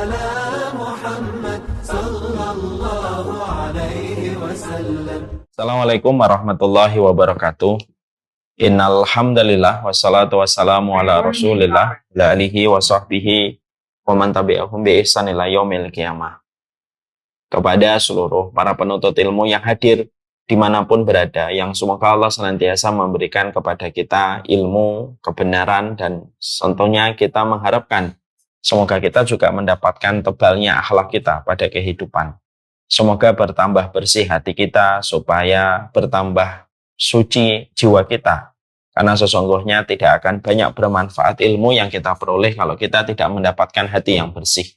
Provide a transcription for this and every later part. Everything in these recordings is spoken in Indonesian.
على محمد صلى الله عليه وسلم. Assalamualaikum warahmatullahi wabarakatuh. Innal hamdalillah wassalatu wassalamu ala Rasulillah wa alihi wa sahbihi wa man tabi'ahum bi ihsan ila yaumil qiyamah. Kepada seluruh para penuntut ilmu yang hadir dimanapun berada, yang semoga Allah senantiasa memberikan kepada kita ilmu, kebenaran, dan tentunya kita mengharapkan semoga kita juga mendapatkan tebalnya akhlak kita pada kehidupan. Semoga bertambah bersih hati kita, supaya bertambah suci jiwa kita. Karena sesungguhnya tidak akan banyak bermanfaat ilmu yang kita peroleh kalau kita tidak mendapatkan hati yang bersih.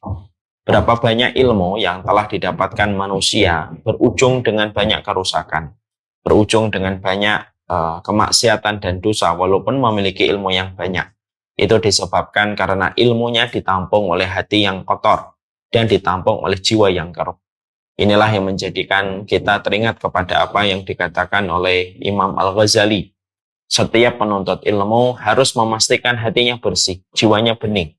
Berapa banyak ilmu yang telah didapatkan manusia berujung dengan banyak kerusakan, berujung dengan banyak kemaksiatan dan dosa walaupun memiliki ilmu yang banyak. Itu disebabkan karena ilmunya ditampung oleh hati yang kotor dan ditampung oleh jiwa yang keruh. Inilah yang menjadikan kita teringat kepada apa yang dikatakan oleh Imam Al-Ghazali. Setiap penuntut ilmu harus memastikan hatinya bersih, jiwanya bening,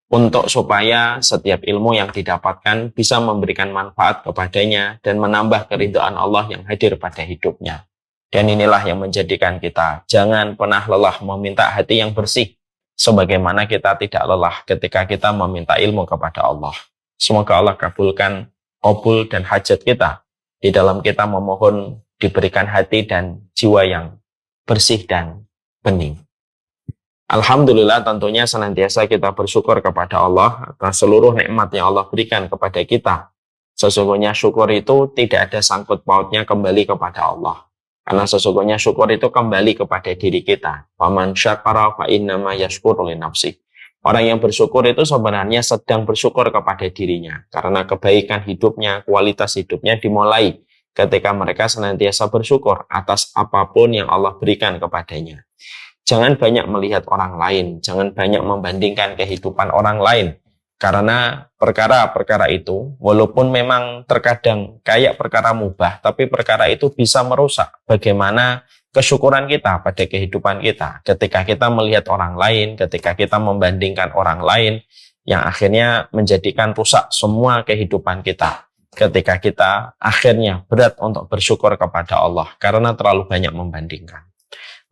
untuk supaya setiap ilmu yang didapatkan bisa memberikan manfaat kepadanya dan menambah keridhaan Allah yang hadir pada hidupnya. Dan inilah yang menjadikan kita jangan pernah lelah meminta hati yang bersih, sebagaimana kita tidak lelah ketika kita meminta ilmu kepada Allah. Semoga Allah kabulkan qabul dan hajat kita di dalam kita memohon diberikan hati dan jiwa yang bersih dan bening. Alhamdulillah, tentunya senantiasa kita bersyukur kepada Allah atas seluruh nikmat yang Allah berikan kepada kita. Sesungguhnya syukur itu tidak ada sangkut pautnya kembali kepada Allah. Karena sesungguhnya syukur itu kembali kepada diri kita. Faman syakara fa innama yashkuru li nafsihi. Orang yang bersyukur itu sebenarnya sedang bersyukur kepada dirinya. Karena kebaikan hidupnya, kualitas hidupnya dimulai ketika mereka senantiasa bersyukur atas apapun yang Allah berikan kepadanya. Jangan banyak melihat orang lain, jangan banyak membandingkan kehidupan orang lain. Karena perkara-perkara itu, walaupun memang terkadang kayak perkara mubah, tapi perkara itu bisa merusak bagaimana kesyukuran kita pada kehidupan kita. Ketika kita melihat orang lain, ketika kita membandingkan orang lain, yang akhirnya menjadikan rusak semua kehidupan kita. Ketika kita akhirnya berat untuk bersyukur kepada Allah, karena terlalu banyak membandingkan.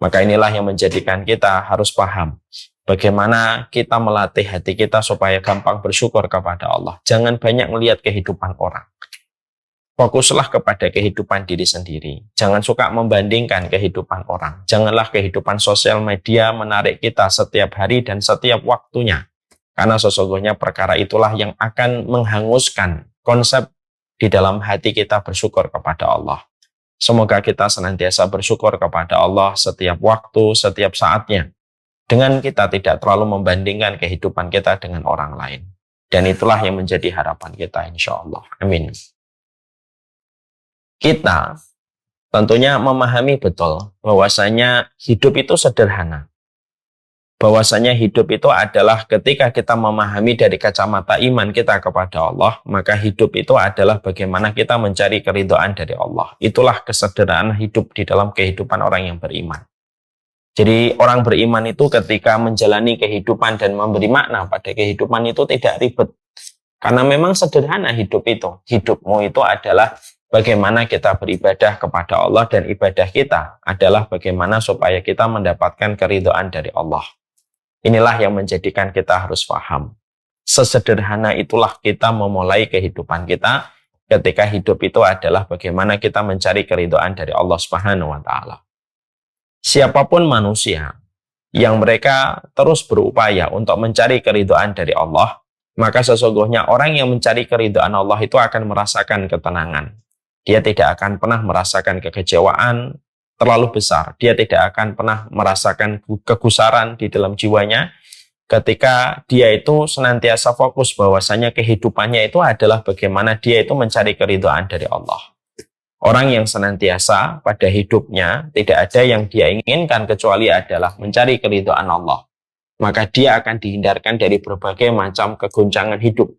Maka inilah yang menjadikan kita harus paham bagaimana kita melatih hati kita supaya gampang bersyukur kepada Allah. Jangan banyak melihat kehidupan orang. Fokuslah kepada kehidupan diri sendiri. Jangan suka membandingkan kehidupan orang. Janganlah kehidupan sosial media menarik kita setiap hari dan setiap waktunya. Karena sesungguhnya perkara itulah yang akan menghanguskan konsep di dalam hati kita bersyukur kepada Allah. Semoga kita senantiasa bersyukur kepada Allah setiap waktu, setiap saatnya. Dengan kita tidak terlalu membandingkan kehidupan kita dengan orang lain. Dan itulah yang menjadi harapan kita, insya Allah. Amin. Kita tentunya memahami betul bahwasanya hidup itu sederhana. Bahwasanya hidup itu adalah ketika kita memahami dari kacamata iman kita kepada Allah, maka hidup itu adalah bagaimana kita mencari keridhaan dari Allah. Itulah kesederhanaan hidup di dalam kehidupan orang yang beriman. Jadi orang beriman itu ketika menjalani kehidupan dan memberi makna pada kehidupan itu tidak ribet. Karena memang sederhana hidup itu. Hidupmu itu adalah bagaimana kita beribadah kepada Allah, dan ibadah kita adalah bagaimana supaya kita mendapatkan keridhaan dari Allah. Inilah yang menjadikan kita harus paham. Sesederhana itulah kita memulai kehidupan kita ketika hidup itu adalah bagaimana kita mencari keridhaan dari Allah Subhanahu wa Ta'ala. Siapapun manusia yang mereka terus berupaya untuk mencari keridhaan dari Allah, maka sesungguhnya orang yang mencari keridhaan Allah itu akan merasakan ketenangan. Dia tidak akan pernah merasakan kekecewaan terlalu besar. Dia tidak akan pernah merasakan kegusaran di dalam jiwanya ketika dia itu senantiasa fokus bahwasanya kehidupannya itu adalah bagaimana dia itu mencari keridhaan dari Allah. Orang yang senantiasa pada hidupnya tidak ada yang dia inginkan kecuali adalah mencari keridhaan Allah. Maka dia akan dihindarkan dari berbagai macam kegoncangan hidup.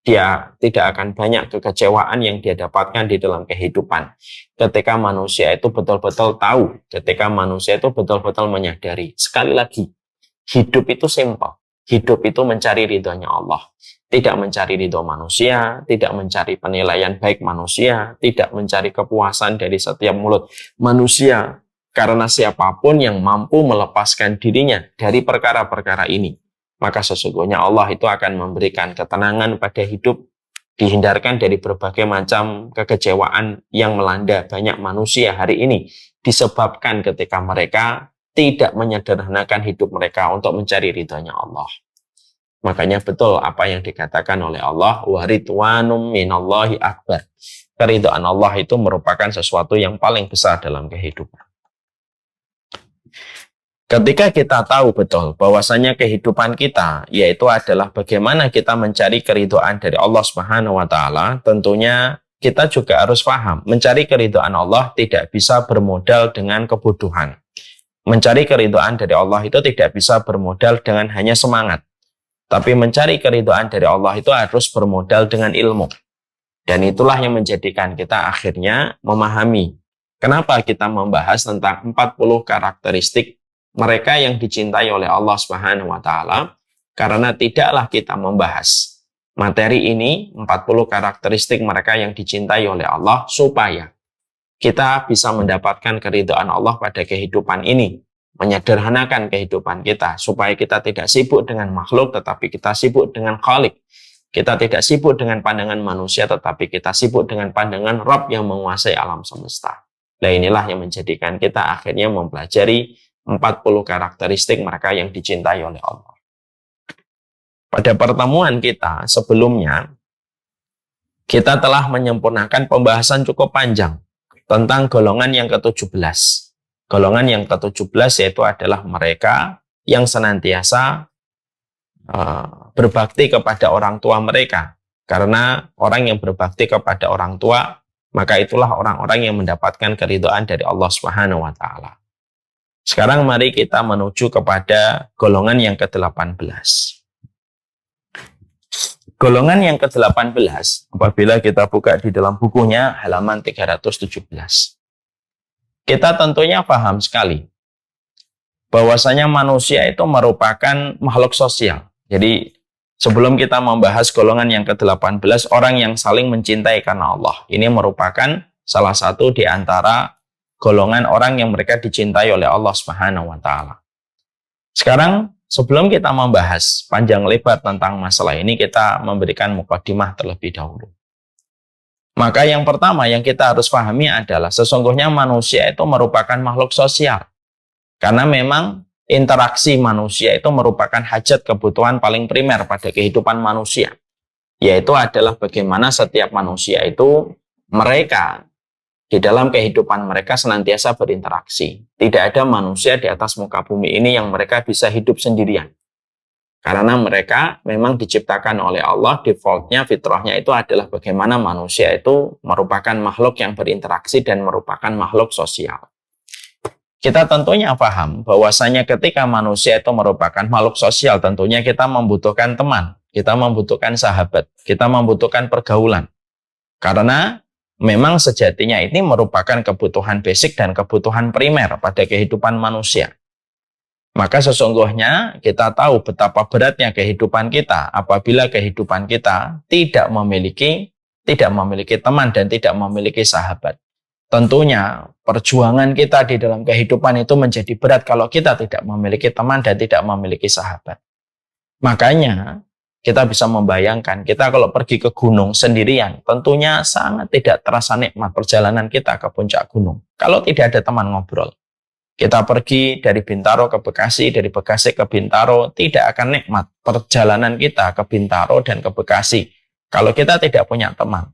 Dia tidak akan banyak kekecewaan yang dia dapatkan di dalam kehidupan. Ketika manusia itu betul-betul tahu, ketika manusia itu betul-betul menyadari. Sekali lagi, hidup itu simpel. hidup itu mencari ridhonya Allah. Tidak mencari ridho manusia, tidak mencari penilaian baik manusia, tidak mencari kepuasan dari setiap mulut manusia. Karena siapapun yang mampu melepaskan dirinya dari perkara-perkara ini, maka sesungguhnya Allah itu akan memberikan ketenangan pada hidup, dihindarkan dari berbagai macam kekecewaan yang melanda banyak manusia hari ini, disebabkan ketika mereka tidak menyederhanakan hidup mereka untuk mencari ridhonya Allah. Makanya betul apa yang dikatakan oleh Allah, wa ridwanum minallahi akbar. Keridhaan Allah itu merupakan sesuatu yang paling besar dalam kehidupan. Ketika kita tahu betul bahwasanya kehidupan kita yaitu adalah bagaimana kita mencari keridhaan dari Allah Subhanahu wa taala, tentunya kita juga harus paham, mencari keridhaan Allah tidak bisa bermodal dengan kebodohan. Mencari keridhaan dari Allah itu tidak bisa bermodal dengan hanya semangat. Tapi mencari keridhaan dari Allah itu harus bermodal dengan ilmu. Dan itulah yang menjadikan kita akhirnya memahami kenapa kita membahas tentang 40 karakteristik mereka yang dicintai oleh Allah Subhanahu wa taala, karena tidaklah kita membahas materi ini 40 karakteristik mereka yang dicintai oleh Allah supaya kita bisa mendapatkan keridhaan Allah pada kehidupan ini, menyederhanakan kehidupan kita supaya kita tidak sibuk dengan makhluk tetapi kita sibuk dengan Khalik. Kita tidak sibuk dengan pandangan manusia tetapi kita sibuk dengan pandangan Rabb yang menguasai alam semesta. Nah, inilah yang menjadikan kita akhirnya mempelajari 40 karakteristik mereka yang dicintai oleh Allah. Pada pertemuan kita sebelumnya, kita telah menyempurnakan pembahasan cukup panjang tentang golongan yang ke-17. Golongan yang ke-17 yaitu adalah mereka yang senantiasa berbakti kepada orang tua mereka. Karena orang yang berbakti kepada orang tua, maka itulah orang-orang yang mendapatkan keridhaan dari Allah Subhanahu wa taala. Sekarang mari kita menuju kepada golongan yang ke-18. Golongan yang ke-18, apabila kita buka di dalam bukunya halaman 317. Kita tentunya paham sekali bahwasanya manusia itu merupakan makhluk sosial. Jadi sebelum kita membahas golongan yang ke-18, orang yang saling mencintai karena Allah. Ini merupakan salah satu di antara golongan orang yang mereka dicintai oleh Allah Subhanahu wa taala. Sekarang sebelum kita membahas panjang lebar tentang masalah ini, kita memberikan mukadimah terlebih dahulu. Maka yang pertama yang kita harus pahami adalah sesungguhnya manusia itu merupakan makhluk sosial. Karena memang interaksi manusia itu merupakan hajat kebutuhan paling primer pada kehidupan manusia. Yaitu adalah bagaimana setiap manusia itu mereka di dalam kehidupan mereka senantiasa berinteraksi. Tidak ada manusia di atas muka bumi ini yang mereka bisa hidup sendirian. Karena mereka memang diciptakan oleh Allah, defaultnya, fitrahnya itu adalah bagaimana manusia itu merupakan makhluk yang berinteraksi dan merupakan makhluk sosial. Kita tentunya paham bahwasanya ketika manusia itu merupakan makhluk sosial, tentunya kita membutuhkan teman, kita membutuhkan sahabat, kita membutuhkan pergaulan. Karena memang sejatinya ini merupakan kebutuhan basic dan kebutuhan primer pada kehidupan manusia. Maka sesungguhnya kita tahu betapa beratnya kehidupan kita apabila kehidupan kita tidak memiliki teman dan tidak memiliki sahabat. Tentunya perjuangan kita di dalam kehidupan itu menjadi berat kalau kita tidak memiliki teman dan tidak memiliki sahabat. Makanya kita bisa membayangkan, kita kalau pergi ke gunung sendirian, tentunya sangat tidak terasa nikmat perjalanan kita ke puncak gunung. Kalau tidak ada teman ngobrol. Kita pergi dari Bintaro ke Bekasi, dari Bekasi ke Bintaro, tidak akan nikmat perjalanan kita ke Bintaro dan ke Bekasi kalau kita tidak punya teman.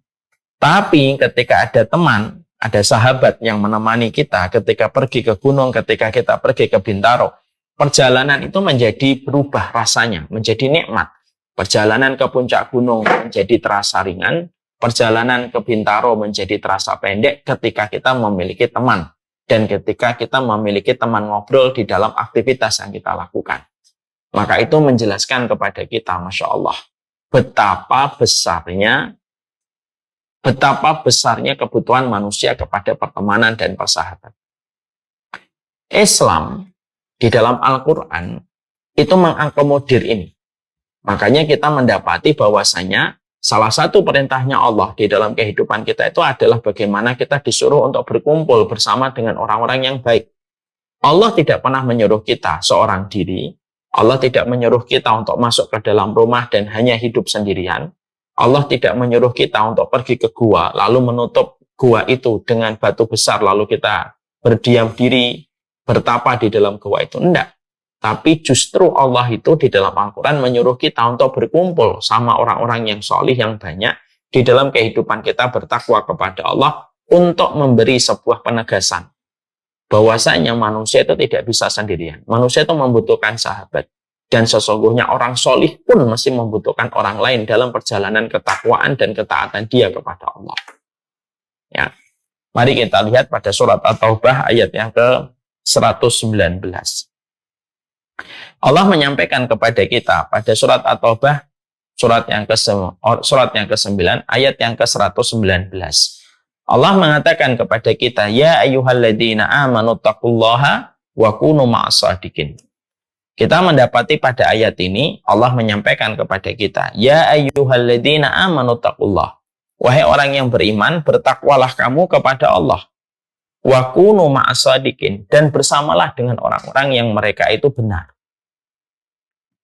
Tapi ketika ada teman, ada sahabat yang menemani kita ketika pergi ke gunung, ketika kita pergi ke Bintaro, perjalanan itu menjadi berubah rasanya, menjadi nikmat. Perjalanan ke puncak gunung menjadi terasa ringan, perjalanan ke Bintaro menjadi terasa pendek ketika kita memiliki teman. Dan ketika kita memiliki teman ngobrol di dalam aktivitas yang kita lakukan. Maka itu menjelaskan kepada kita, Masya Allah, betapa besarnya kebutuhan manusia kepada pertemanan dan persahabatan. Islam di dalam Al-Quran itu mengakomodir ini. Makanya kita mendapati bahwasanya salah satu perintahnya Allah di dalam kehidupan kita itu adalah bagaimana kita disuruh untuk berkumpul bersama dengan orang-orang yang baik. Allah tidak pernah menyuruh kita seorang diri. Allah tidak menyuruh kita untuk masuk ke dalam rumah dan hanya hidup sendirian. Allah tidak menyuruh kita untuk pergi ke gua, lalu menutup gua itu dengan batu besar, lalu kita berdiam diri, bertapa di dalam gua itu. Enggak. Tapi justru Allah itu di dalam Al-Quran menyuruh kita untuk berkumpul sama orang-orang yang solih, yang banyak di dalam kehidupan kita bertakwa kepada Allah untuk memberi sebuah penegasan bahwasanya manusia itu tidak bisa sendirian. Manusia itu membutuhkan sahabat. Dan sesungguhnya orang solih pun masih membutuhkan orang lain dalam perjalanan ketakwaan dan ketaatan dia kepada Allah. Ya. Mari kita lihat pada surat At-Taubah ayat yang ke-119. Allah menyampaikan kepada kita pada surat At-Taubah surat yang ke-9 ayat yang ke-119. Allah mengatakan kepada kita, ya ayyuhalladzina amanu taqullaha wa kunu ma'as-shadiqin. Kita mendapati pada ayat ini Allah menyampaikan kepada kita, ya ayyuhalladzina amanu taqullah. Wahai orang yang beriman, bertakwalah kamu kepada Allah. Wa kunu ma'as-shadiqin, dan bersamalah dengan orang-orang yang mereka itu benar.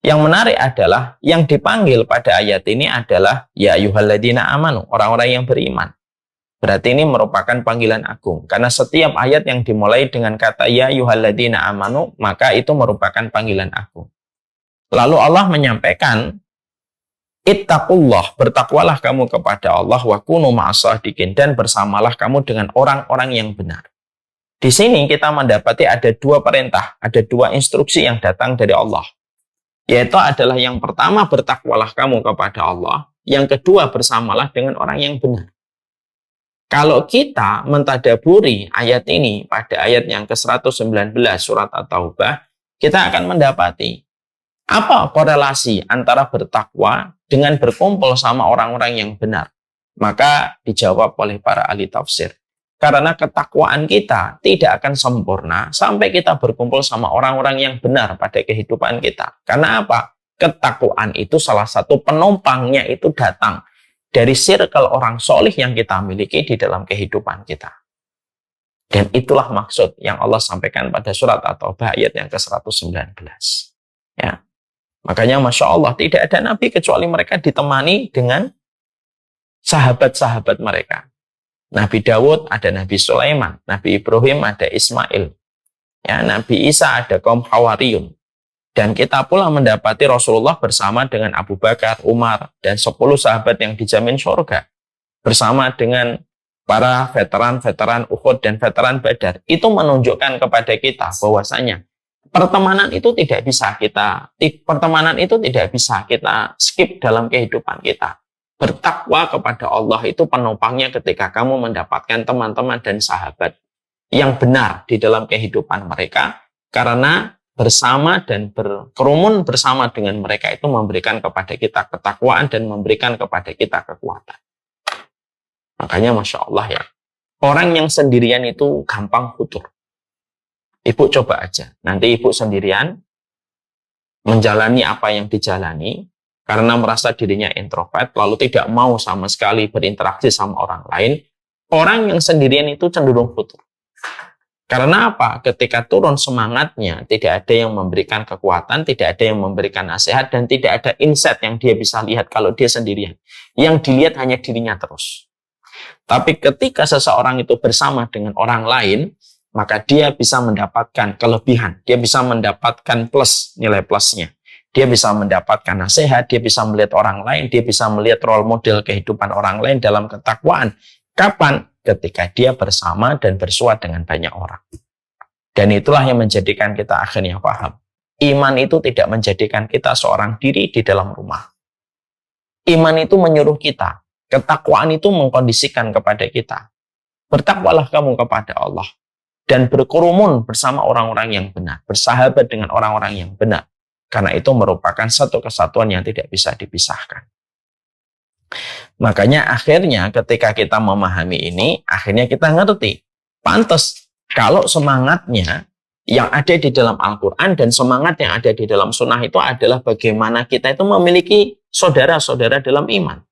Yang menarik adalah yang dipanggil pada ayat ini adalah ya ayyuhalladzina amanu, orang-orang yang beriman. Berarti ini merupakan panggilan agung. Karena setiap ayat yang dimulai dengan kata ya ayyuhalladzina amanu, maka itu merupakan panggilan agung. Lalu Allah menyampaikan, ittaqullah, bertakwalah kamu kepada Allah, wa kunu ma'as-shadiqin, dan bersamalah kamu dengan orang-orang yang benar. Di sini kita mendapati ada dua perintah, ada dua instruksi yang datang dari Allah. Yaitu adalah yang pertama, bertakwalah kamu kepada Allah. Yang kedua, bersamalah dengan orang yang benar. Kalau kita mentadaburi ayat ini pada ayat yang ke-119 surat At-Taubah, kita akan mendapati apa korelasi antara bertakwa dengan berkumpul sama orang-orang yang benar. Maka dijawab oleh para ahli tafsir. Karena ketakwaan kita tidak akan sempurna sampai kita berkumpul sama orang-orang yang benar pada kehidupan kita. Karena apa? Ketakwaan itu salah satu penumpangnya itu datang dari circle orang solih yang kita miliki di dalam kehidupan kita. Dan itulah maksud yang Allah sampaikan pada surat At-Taubah ayat yang ke-119. Ya. Makanya Masya Allah, tidak ada Nabi kecuali mereka ditemani dengan sahabat-sahabat mereka. Nabi Dawud ada Nabi Sulaiman, Nabi Ibrahim ada Ismail, ya, Nabi Isa ada kaum Hawariyun. Dan kita pula mendapati Rasulullah bersama dengan Abu Bakar, Umar, dan 10 sahabat yang dijamin surga. Bersama dengan para veteran-veteran Uhud dan veteran Badar. Itu menunjukkan kepada kita bahwasanya pertemanan itu tidak bisa kita skip dalam kehidupan kita. Bertakwa kepada Allah itu penopangnya ketika kamu mendapatkan teman-teman dan sahabat yang benar di dalam kehidupan mereka, karena bersama dan berkerumun bersama dengan mereka itu memberikan kepada kita ketakwaan dan memberikan kepada kita kekuatan. Makanya Masya Allah ya, orang yang sendirian itu gampang futur. Ibu coba aja, nanti ibu sendirian menjalani apa yang dijalani, karena merasa dirinya introvert, lalu tidak mau sama sekali berinteraksi sama orang lain, orang yang sendirian itu cenderung futur. Karena apa? Ketika turun semangatnya, tidak ada yang memberikan kekuatan, tidak ada yang memberikan nasihat, dan tidak ada insight yang dia bisa lihat kalau dia sendirian. Yang dilihat hanya dirinya terus. Tapi ketika seseorang itu bersama dengan orang lain, maka dia bisa mendapatkan kelebihan, dia bisa mendapatkan plus, nilai plusnya. Dia bisa mendapatkan nasihat, dia bisa melihat orang lain, dia bisa melihat role model kehidupan orang lain dalam ketakwaan. Kapan? Ketika dia bersama dan bersuat dengan banyak orang. Dan itulah yang menjadikan kita akhirnya paham. Iman itu tidak menjadikan kita seorang diri di dalam rumah. Iman itu menyuruh kita. Ketakwaan itu mengkondisikan kepada kita. Bertakwalah kamu kepada Allah. Dan berkerumun bersama orang-orang yang benar. Bersahabat dengan orang-orang yang benar. Karena itu merupakan satu kesatuan yang tidak bisa dipisahkan. Makanya akhirnya ketika kita memahami ini, akhirnya kita ngerti. Pantes kalau semangatnya yang ada di dalam Al-Quran dan semangat yang ada di dalam sunnah itu adalah bagaimana kita itu memiliki saudara-saudara dalam iman.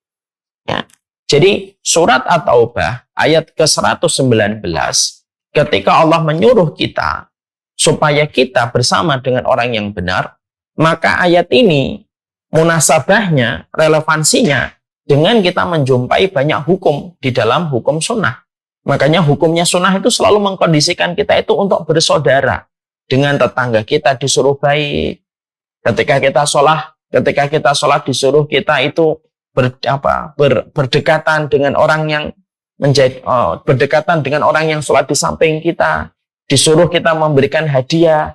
Ya. Jadi surat At-Taubah ayat ke-119 ketika Allah menyuruh kita supaya kita bersama dengan orang yang benar, maka ayat ini munasabahnya, relevansinya dengan kita menjumpai banyak hukum di dalam hukum sunnah. Makanya hukumnya sunnah itu selalu mengkondisikan kita itu untuk bersaudara. Dengan tetangga kita disuruh baik. Ketika kita sholat disuruh kita itu berdekatan dengan orang yang berdekatan dengan orang yang sholat di samping kita. Disuruh kita memberikan hadiah.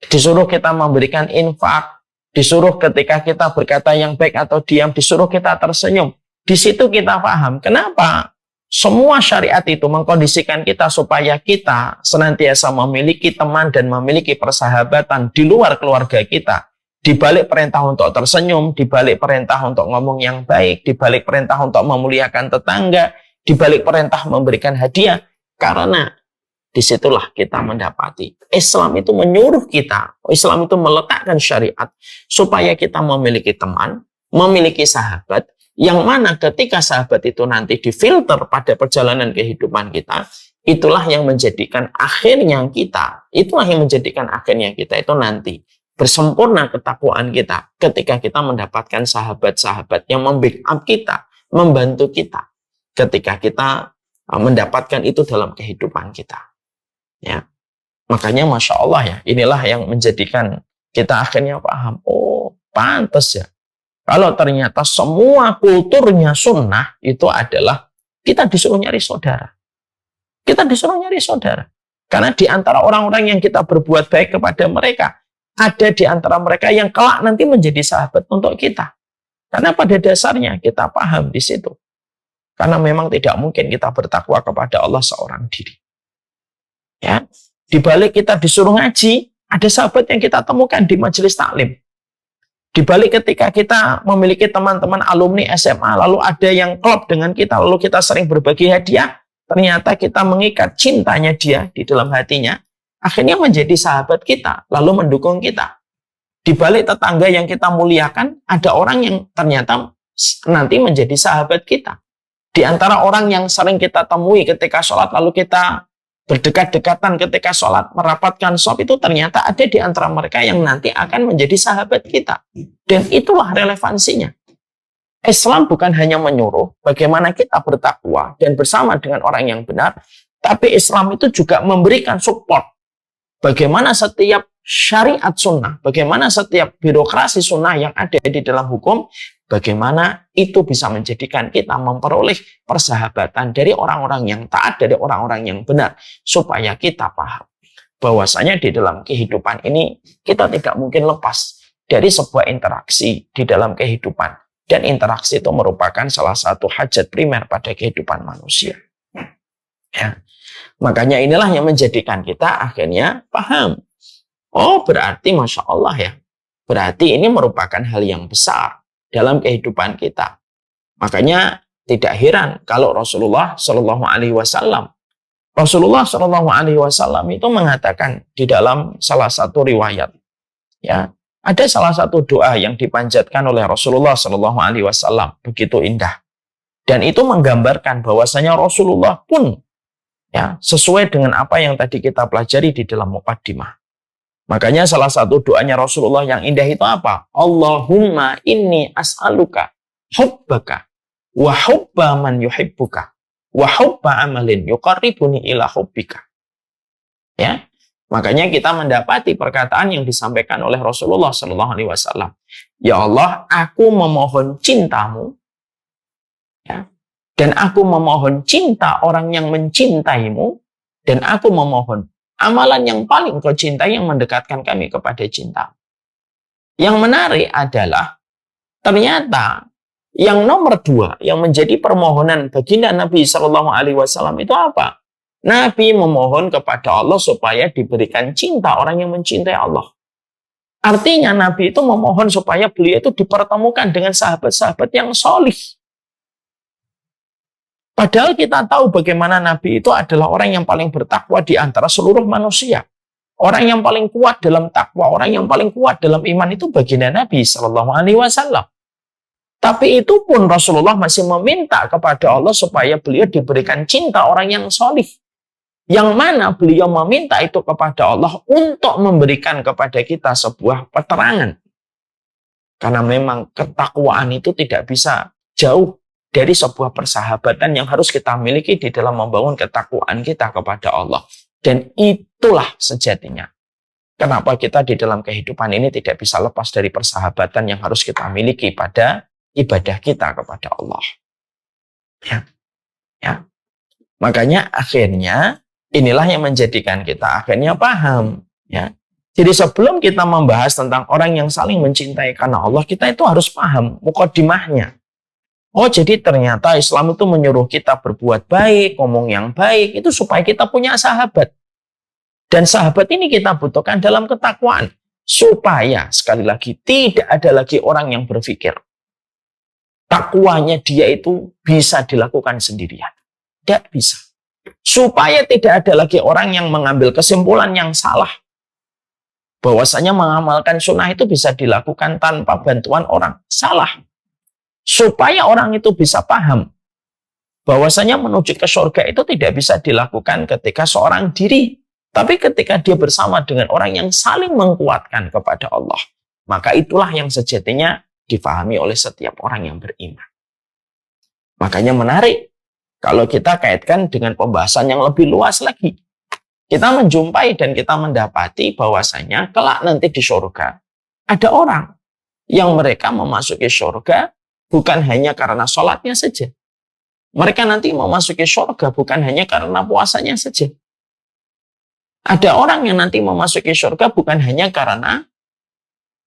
Disuruh kita memberikan infak. Disuruh ketika kita berkata yang baik atau diam, disuruh kita tersenyum. Di situ kita paham kenapa semua syariat itu mengkondisikan kita supaya kita senantiasa memiliki teman dan memiliki persahabatan di luar keluarga kita. Di balik perintah untuk tersenyum, di balik perintah untuk ngomong yang baik, di balik perintah untuk memuliakan tetangga, di balik perintah memberikan hadiah. Karena disitulah kita mendapati Islam itu menyuruh kita, Islam itu meletakkan syariat supaya kita memiliki teman, memiliki sahabat, yang mana ketika sahabat itu nanti difilter pada perjalanan kehidupan kita, itulah yang menjadikan akhirnya kita itu nanti bersempurna ketakwaan kita ketika kita mendapatkan sahabat-sahabat yang membackup kita, membantu kita ketika kita mendapatkan itu dalam kehidupan kita. Ya, makanya Masya Allah ya, inilah yang menjadikan kita akhirnya paham, oh pantas ya. Kalau ternyata semua kulturnya sunnah itu adalah kita disuruh nyari saudara. Kita disuruh nyari saudara. Karena di antara orang-orang yang kita berbuat baik kepada mereka, ada di antara mereka yang kelak nanti menjadi sahabat untuk kita. Karena pada dasarnya kita paham di situ. Karena memang tidak mungkin kita bertakwa kepada Allah seorang diri. Ya, di balik kita disuruh ngaji, ada sahabat yang kita temukan di majelis taklim. Di balik ketika kita memiliki teman-teman alumni SMA, lalu ada yang klop dengan kita, lalu kita sering berbagi hadiah, ternyata kita mengikat cintanya dia di dalam hatinya, akhirnya menjadi sahabat kita, lalu mendukung kita. Di balik tetangga yang kita muliakan, ada orang yang ternyata nanti menjadi sahabat kita. Di antara orang yang sering kita temui ketika sholat, lalu kita berdekat-dekatan ketika sholat, merapatkan shaf, itu ternyata ada di antara mereka yang nanti akan menjadi sahabat kita. Dan itulah relevansinya. Islam bukan hanya menyuruh bagaimana kita bertakwa dan bersama dengan orang yang benar, tapi Islam itu juga memberikan support. Bagaimana setiap syariat sunnah, bagaimana setiap birokrasi sunnah yang ada di dalam hukum, bagaimana itu bisa menjadikan kita memperoleh persahabatan dari orang-orang yang taat, dari orang-orang yang benar, supaya kita paham bahwasanya di dalam kehidupan ini kita tidak mungkin lepas dari sebuah interaksi di dalam kehidupan, dan interaksi itu merupakan salah satu hajat primer pada kehidupan manusia. Ya. Makanya inilah yang menjadikan kita akhirnya paham. Oh, berarti Masya Allah ya, berarti ini merupakan hal yang besar dalam kehidupan kita. Makanya tidak heran kalau Rasulullah Shallallahu Alaihi Wasallam itu mengatakan di dalam salah satu riwayat, ya, ada salah satu doa yang dipanjatkan oleh Rasulullah Shallallahu Alaihi Wasallam begitu indah, dan itu menggambarkan bahwasanya Rasulullah pun ya sesuai dengan apa yang tadi kita pelajari di dalam muqaddimah. Makanya salah satu doanya Rasulullah yang indah itu apa? Allahumma inni as'aluka hubbaka wa hubba man yuhibbuka wa hubba amalin yuqarribuni ila hubbika. Ya. Makanya kita mendapati perkataan yang disampaikan oleh Rasulullah sallallahu alaihi wasallam. Ya Allah, aku memohon cintamu. Ya. Dan aku memohon cinta orang yang mencintaimu, dan aku memohon amalan yang paling kau cintai yang mendekatkan kami kepada cinta. Yang menarik adalah ternyata yang nomor 2 yang menjadi permohonan baginda Nabi Shallallahu Alaihi Wasallam itu apa? Nabi memohon kepada Allah supaya diberikan cinta orang yang mencintai Allah. Artinya Nabi itu memohon supaya beliau itu dipertemukan dengan sahabat-sahabat yang solih. Padahal kita tahu bagaimana Nabi itu adalah orang yang paling bertakwa di antara seluruh manusia. Orang yang paling kuat dalam takwa, orang yang paling kuat dalam iman itu baginda Nabi Shallallahu Alaihi Wasallam. Tapi itu pun Rasulullah masih meminta kepada Allah supaya beliau diberikan cinta orang yang solih. Yang mana beliau meminta itu kepada Allah untuk memberikan kepada kita sebuah keterangan. Karena memang ketakwaan itu tidak bisa jauh dari sebuah persahabatan yang harus kita miliki di dalam membangun ketakwaan kita kepada Allah. Dan itulah sejatinya. Kenapa kita di dalam kehidupan ini tidak bisa lepas dari persahabatan yang harus kita miliki pada ibadah kita kepada Allah. Ya. Makanya akhirnya inilah yang menjadikan kita akhirnya paham. Ya. Jadi sebelum kita membahas tentang orang yang saling mencintai karena Allah, kita itu harus paham mukadimahnya. Oh, jadi ternyata Islam itu menyuruh kita berbuat baik, ngomong yang baik, itu supaya kita punya sahabat. Dan sahabat ini kita butuhkan dalam ketakwaan. Supaya, sekali lagi, tidak ada lagi orang yang berpikir takwanya dia itu bisa dilakukan sendirian. Tidak bisa. Supaya tidak ada lagi orang yang mengambil kesimpulan yang salah. Bahwasanya mengamalkan sunnah itu bisa dilakukan tanpa bantuan orang. Salah. Supaya orang itu bisa paham bahwasanya menuju ke surga itu tidak bisa dilakukan ketika seorang diri, tapi ketika dia bersama dengan orang yang saling menguatkan kepada Allah. Maka itulah yang sejatinya difahami oleh setiap orang yang beriman. Makanya menarik kalau kita kaitkan dengan pembahasan yang lebih luas lagi. Kita menjumpai dan kita mendapati bahwasanya kelak nanti di surga ada orang yang mereka memasuki surga bukan hanya karena sholatnya saja. Mereka nanti memasuki surga bukan hanya karena puasanya saja. Ada orang yang nanti memasuki surga bukan hanya karena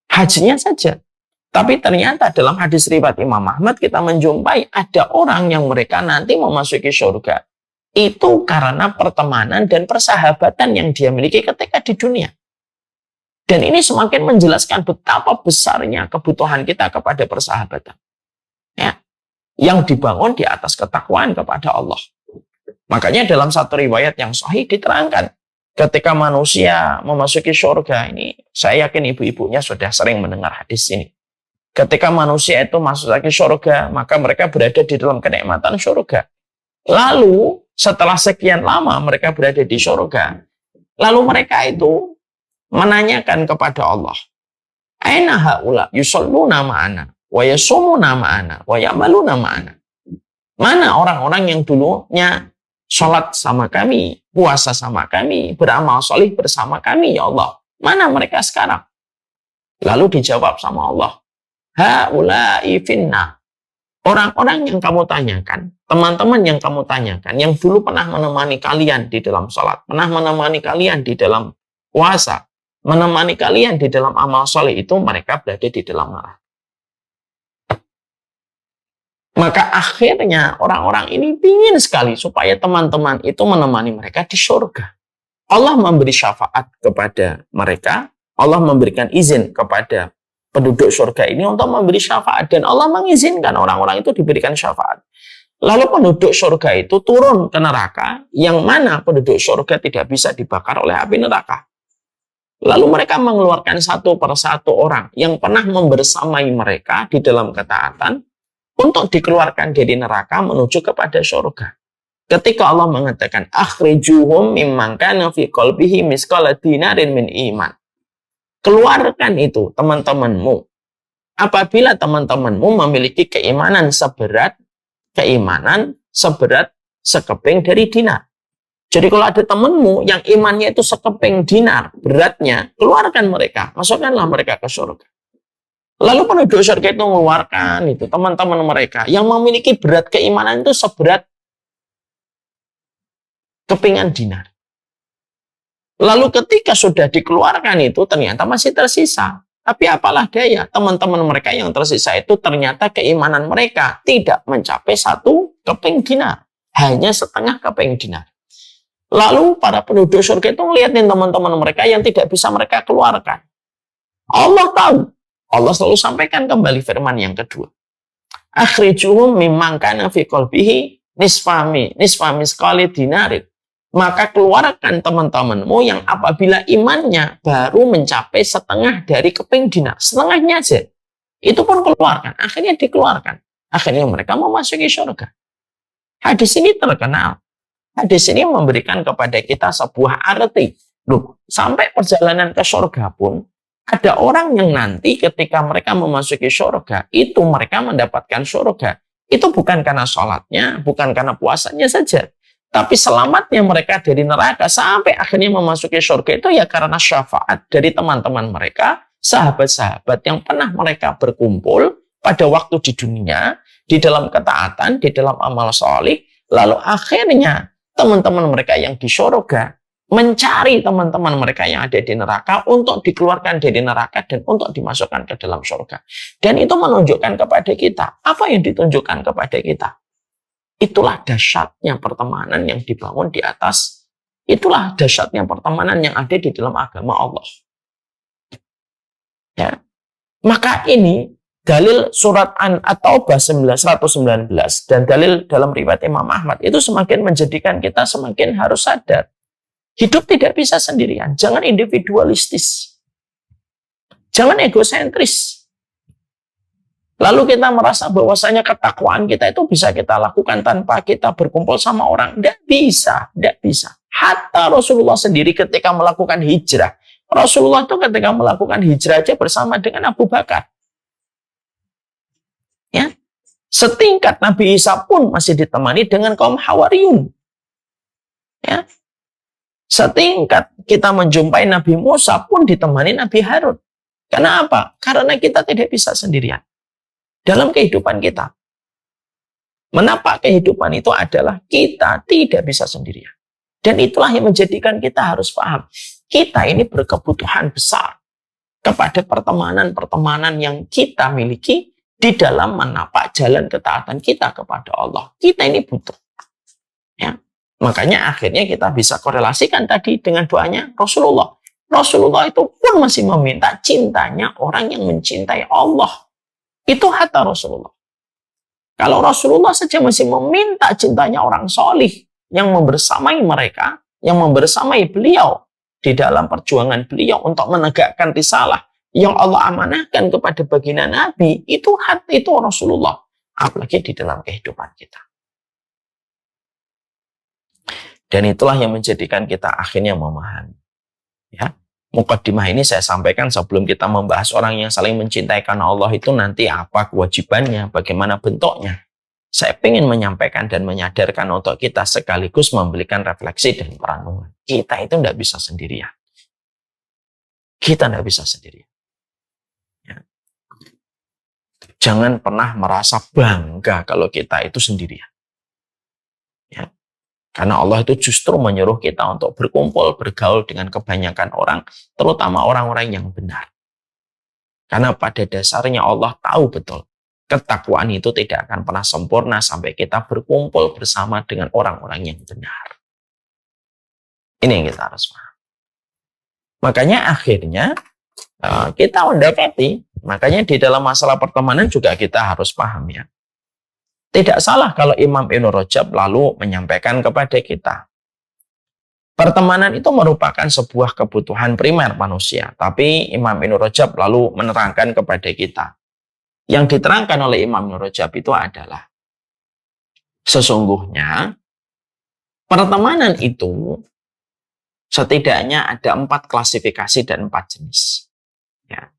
hajinya saja. Tapi ternyata dalam hadis riwayat Imam Ahmad kita menjumpai ada orang yang mereka nanti memasuki surga itu karena pertemanan dan persahabatan yang dia miliki ketika di dunia. Dan ini semakin menjelaskan betapa besarnya kebutuhan kita kepada persahabatan. Ya, yang dibangun di atas ketakwaan kepada Allah. Makanya dalam satu riwayat yang sahih diterangkan, ketika manusia memasuki surga ini, saya yakin ibu-ibunya sudah sering mendengar hadis ini. Ketika manusia itu masuk lagi surga, maka mereka berada di dalam kenikmatan surga. Lalu setelah sekian lama mereka berada di surga, lalu mereka itu menanyakan kepada Allah, aina haula yusalluna ma'ana wa yasumuna ma'ana wa ya'maluna ma'ana. Mana orang-orang yang dulunya sholat sama kami, puasa sama kami, beramal solih bersama kami, ya Allah. Mana mereka sekarang? Lalu dijawab sama Allah, haula'i finna. Orang-orang yang kamu tanyakan, teman-teman yang kamu tanyakan, yang dulu pernah menemani kalian di dalam sholat, pernah menemani kalian di dalam puasa, menemani kalian di dalam amal soleh, itu mereka berada di dalam neraka. Maka akhirnya orang-orang ini ingin sekali supaya teman-teman itu menemani mereka di surga. Allah memberi syafaat kepada mereka, Allah memberikan izin kepada penduduk surga ini untuk memberi syafaat, dan Allah mengizinkan orang-orang itu diberikan syafaat. Lalu penduduk surga itu turun ke neraka, yang mana penduduk surga tidak bisa dibakar oleh api neraka. Lalu mereka mengeluarkan satu persatu orang yang pernah membersamai mereka di dalam ketaatan untuk dikeluarkan dari neraka menuju kepada surga. Ketika Allah mengatakan akhrijuhum mimman kana fi qalbihi misqala dinarin min iman. Keluarkan itu teman-temanmu apabila teman-temanmu memiliki keimanan seberat sekeping dari dinar. Jadi kalau ada temanmu yang imannya itu sekeping dinar beratnya, keluarkan mereka, masukkanlah mereka ke surga. Lalu penduduk surga itu mengeluarkan itu teman-teman mereka yang memiliki berat keimanan itu seberat kepingan dinar. Lalu ketika sudah dikeluarkan itu ternyata masih tersisa. Tapi apalah daya, teman-teman mereka yang tersisa itu ternyata keimanan mereka tidak mencapai 1 keping dinar. Hanya setengah keping dinar. Lalu para penduduk surga itu ngeliatin teman-teman mereka yang tidak bisa mereka keluarkan. Allah tahu. Allah selalu sampaikan kembali firman yang kedua. Akhrijuhum mimman kana fi qalbihi nisfami sekali dinarit. maka keluarkan teman-temanmu yang apabila imannya baru mencapai setengah dari keping dinar. Setengahnya aja. Itu pun keluarkan. Akhirnya dikeluarkan. Akhirnya mereka memasuki surga. Hadis ini terkenal. Hadis ini memberikan kepada kita sebuah arti. Loh, sampai perjalanan ke surga pun, ada orang yang nanti ketika mereka memasuki surga, itu mereka mendapatkan surga. Itu bukan karena sholatnya, bukan karena puasanya saja. Tapi selamatnya mereka dari neraka sampai akhirnya memasuki surga itu ya karena syafaat dari teman-teman mereka, sahabat-sahabat yang pernah mereka berkumpul pada waktu di dunia, di dalam ketaatan, di dalam amal solih, lalu akhirnya teman-teman mereka yang di surga mencari teman-teman mereka yang ada di neraka untuk dikeluarkan dari neraka dan untuk dimasukkan ke dalam surga. Dan itu menunjukkan kepada kita, apa yang ditunjukkan kepada kita? Itulah dahsyatnya pertemanan yang dibangun di atas. Itulah dahsyatnya pertemanan yang ada di dalam agama Allah. Ya. Maka ini dalil surat At-Taubah 119 dan dalil dalam riwayat Imam Ahmad itu semakin menjadikan kita semakin harus sadar. Hidup tidak bisa sendirian. Jangan individualistis. Jangan egosentris. Lalu kita merasa bahwasanya ketakwaan kita itu bisa kita lakukan tanpa kita berkumpul sama orang. Tidak bisa, tidak bisa. Hatta Rasulullah sendiri ketika melakukan hijrah. Rasulullah itu ketika melakukan hijrah aja bersama dengan Abu Bakar. Ya, setingkat Nabi Isa pun masih ditemani dengan kaum Hawariyun. Ya, setingkat kita menjumpai Nabi Musa pun ditemani Nabi Harun. Karena apa? Karena kita tidak bisa sendirian. Dalam kehidupan kita. Menapak kehidupan itu adalah kita tidak bisa sendirian. Dan itulah yang menjadikan kita harus paham. Kita ini berkebutuhan besar kepada pertemanan-pertemanan yang kita miliki di dalam menapak jalan ketaatan kita kepada Allah. Kita ini butuh. Ya. Makanya akhirnya kita bisa korelasikan tadi dengan doanya Rasulullah. Rasulullah itu pun masih meminta cintanya orang yang mencintai Allah. Itu hatta Rasulullah. Kalau Rasulullah saja masih meminta cintanya orang solih yang membersamai mereka, yang membersamai beliau di dalam perjuangan beliau untuk menegakkan risalah yang Allah amanahkan kepada baginda Nabi, itu hati itu Rasulullah. Apalagi di dalam kehidupan kita. Dan itulah yang menjadikan kita akhirnya memahami. Ya. Mukaddimah ini saya sampaikan sebelum kita membahas orang yang saling mencintai karena Allah itu nanti apa kewajibannya, bagaimana bentuknya. Saya ingin menyampaikan dan menyadarkan untuk kita sekaligus memberikan refleksi dan perenungan. Kita itu tidak bisa sendirian. Kita tidak bisa sendirian. Ya. Jangan pernah merasa bangga kalau kita itu sendirian. Ya. Karena Allah itu justru menyuruh kita untuk berkumpul, bergaul dengan kebanyakan orang, terutama orang-orang yang benar. Karena pada dasarnya Allah tahu betul, ketakwaan itu tidak akan pernah sempurna sampai kita berkumpul bersama dengan orang-orang yang benar. Ini yang kita harus paham. Makanya akhirnya kita mendapati, makanya di dalam masalah pertemanan juga kita harus paham ya. Tidak salah kalau Imam Ibnu Rajab lalu menyampaikan kepada kita. Pertemanan itu merupakan sebuah kebutuhan primer manusia. Tapi Imam Ibnu Rajab lalu menerangkan kepada kita. Yang diterangkan oleh Imam Ibnu Rajab itu adalah sesungguhnya pertemanan itu setidaknya ada 4 klasifikasi dan 4 jenis. Ya.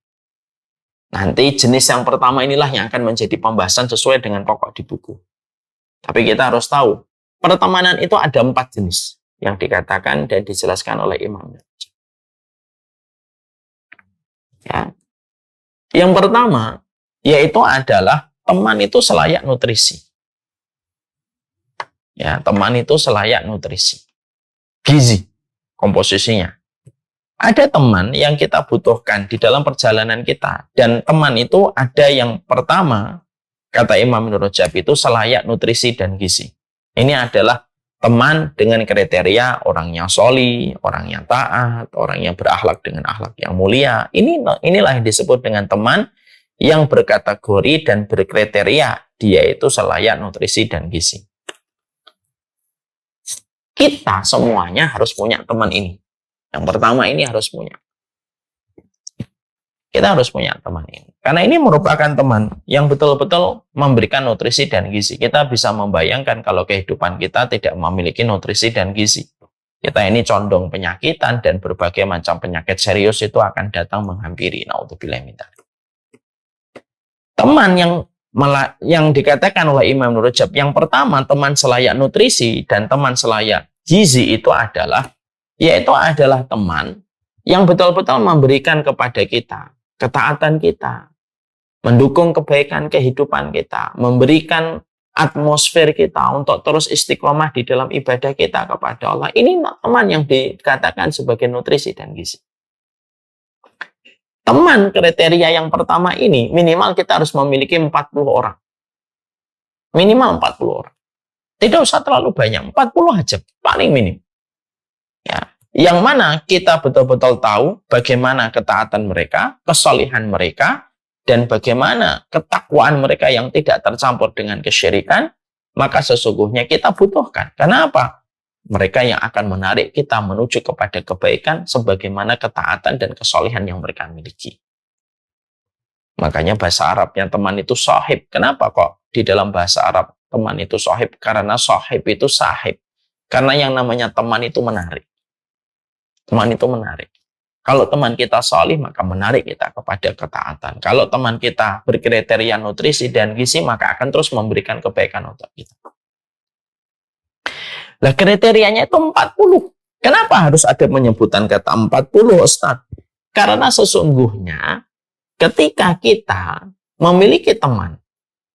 Nanti jenis yang pertama inilah yang akan menjadi pembahasan sesuai dengan pokok di buku. Tapi kita harus tahu, pertemanan itu ada 4 jenis yang dikatakan dan dijelaskan oleh Imam. Ya. Yang pertama, yaitu adalah teman itu selayak nutrisi. Ya, teman itu selayak nutrisi. Gizi, komposisinya. Ada teman yang kita butuhkan di dalam perjalanan kita. Dan teman itu ada yang pertama, kata Imam Ibnu Rajab itu selayak nutrisi dan gizi. Ini adalah teman dengan kriteria orang yang sholih, orang yang taat, orang yang berakhlak dengan akhlak yang mulia. Inilah yang disebut dengan teman yang berkategori dan berkriteria dia itu selayak nutrisi dan gizi. Kita semuanya harus punya teman ini. Yang pertama ini harus punya. Kita harus punya teman ini. Karena ini merupakan teman yang betul-betul memberikan nutrisi dan gizi. Kita bisa membayangkan kalau kehidupan kita tidak memiliki nutrisi dan gizi. Kita ini condong penyakitan dan berbagai macam penyakit serius itu akan datang menghampiri. Naudzubillah min dzalik. Teman yang dikatakan oleh Imam Ibnu Rajab, yang pertama teman selayak nutrisi dan teman selayak gizi itu adalah teman yang betul-betul memberikan kepada kita ketaatan kita, mendukung kebaikan kehidupan kita, memberikan atmosfer kita untuk terus istiqomah di dalam ibadah kita kepada Allah. Ini teman yang dikatakan sebagai nutrisi dan gizi. Teman kriteria yang pertama ini, minimal kita harus memiliki 40 orang. Minimal 40 orang. Tidak usah terlalu banyak, 40 aja, paling minim. Ya. Yang mana kita betul-betul tahu bagaimana ketaatan mereka, kesolihan mereka, dan bagaimana ketakwaan mereka yang tidak tercampur dengan kesyirikan, maka sesungguhnya kita butuhkan. Kenapa? Mereka yang akan menarik kita menuju kepada kebaikan sebagaimana ketaatan dan kesolihan yang mereka miliki. Makanya bahasa Arabnya teman itu sahib. Kenapa kok di dalam bahasa Arab teman itu sahib? Karena sahib itu sahib. Karena yang namanya teman itu menarik. Teman itu menarik. Kalau teman kita solih, maka menarik kita kepada ketaatan. Kalau teman kita berkriteria nutrisi dan gizi, maka akan terus memberikan kebaikan untuk kita. Nah, kriterianya itu 40. Kenapa harus ada penyebutan kata 40, Ustaz? Karena sesungguhnya ketika kita memiliki teman,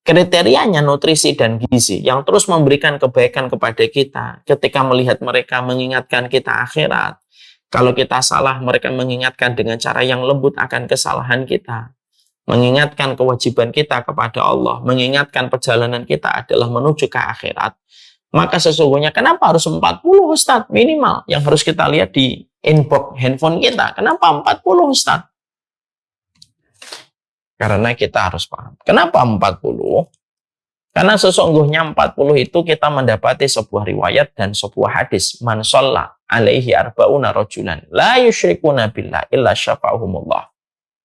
kriterianya nutrisi dan gizi yang terus memberikan kebaikan kepada kita, ketika melihat mereka mengingatkan kita akhirat, kalau kita salah, mereka mengingatkan dengan cara yang lembut akan kesalahan kita. Mengingatkan kewajiban kita kepada Allah. Mengingatkan perjalanan kita adalah menuju ke akhirat. Maka sesungguhnya kenapa harus 40 Ustaz minimal? Yang harus kita lihat di inbox handphone kita. Kenapa 40 Ustaz? Karena kita harus paham. Kenapa 40? Karena sesungguhnya 40 itu kita mendapati sebuah riwayat dan sebuah hadis. Man shalla alaihi arba'una rajulan la yusyrikuna billah illa syafa'ahumullah.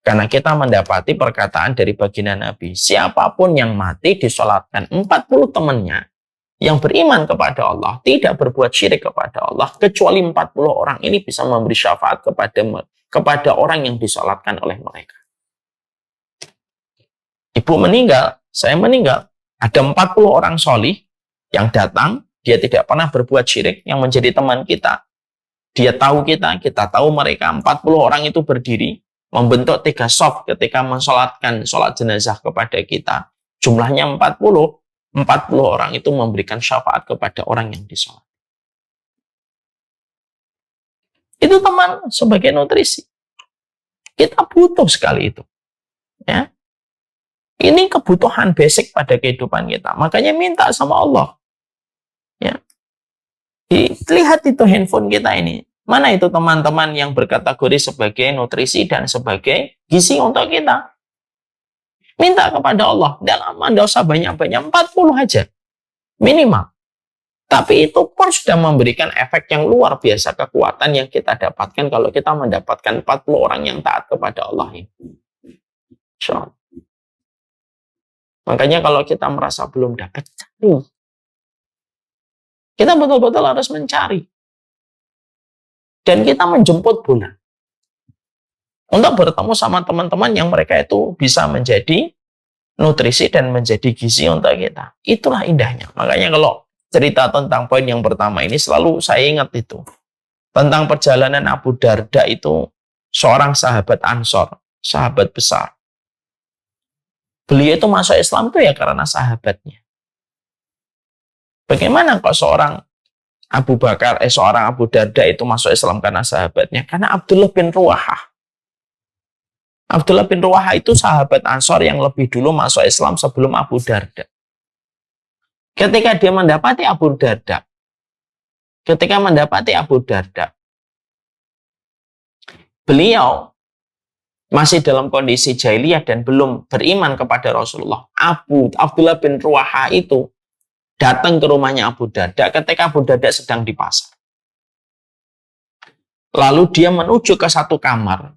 Karena kita mendapati perkataan dari baginda Nabi, siapapun yang mati disolatkan 40 temannya yang beriman kepada Allah, tidak berbuat syirik kepada Allah, kecuali 40 orang ini bisa memberi syafaat kepada orang yang disolatkan oleh mereka. Ibu meninggal, saya meninggal. Ada 40 orang solih yang datang, dia tidak pernah berbuat syirik, yang menjadi teman kita. Dia tahu kita tahu mereka. 40 orang itu berdiri, membentuk 3 shaf ketika mensolatkan sholat jenazah kepada kita. Jumlahnya 40 orang itu memberikan syafaat kepada orang yang disolat. Itu teman sebagai nutrisi. Kita butuh sekali itu. Ya. Ini kebutuhan basic pada kehidupan kita. Makanya minta sama Allah. Ya. Lihat itu handphone kita ini. Mana itu teman-teman yang berkategori sebagai nutrisi dan sebagai gizi untuk kita. Minta kepada Allah. Dalam tidak usah banyak-banyak. 40 aja. Minimal. Tapi itu pun sudah memberikan efek yang luar biasa. Kekuatan yang kita dapatkan kalau kita mendapatkan 40 orang yang taat kepada Allah. Insyaallah. Makanya kalau kita merasa belum dapat, cari. Kita betul-betul harus mencari. Dan kita menjemput bola. Untuk bertemu sama teman-teman yang mereka itu bisa menjadi nutrisi dan menjadi gizi untuk kita. Itulah indahnya. Makanya kalau cerita tentang poin yang pertama ini selalu saya ingat itu. Tentang perjalanan Abu Darda itu seorang sahabat Ansor, sahabat besar. Beliau itu masuk Islam itu ya karena sahabatnya. Bagaimana kok seorang Abu Darda itu masuk Islam karena sahabatnya? Karena Abdullah bin Ruwahah. Abdullah bin Ruwahah itu sahabat Ansor yang lebih dulu masuk Islam sebelum Abu Darda. Ketika dia mendapati Abu Darda, beliau masih dalam kondisi jahiliyah dan belum beriman kepada Rasulullah. Abdullah bin Ruwahah itu datang ke rumahnya Abu Darda ketika Abu Darda sedang di pasar. Lalu dia menuju ke satu kamar.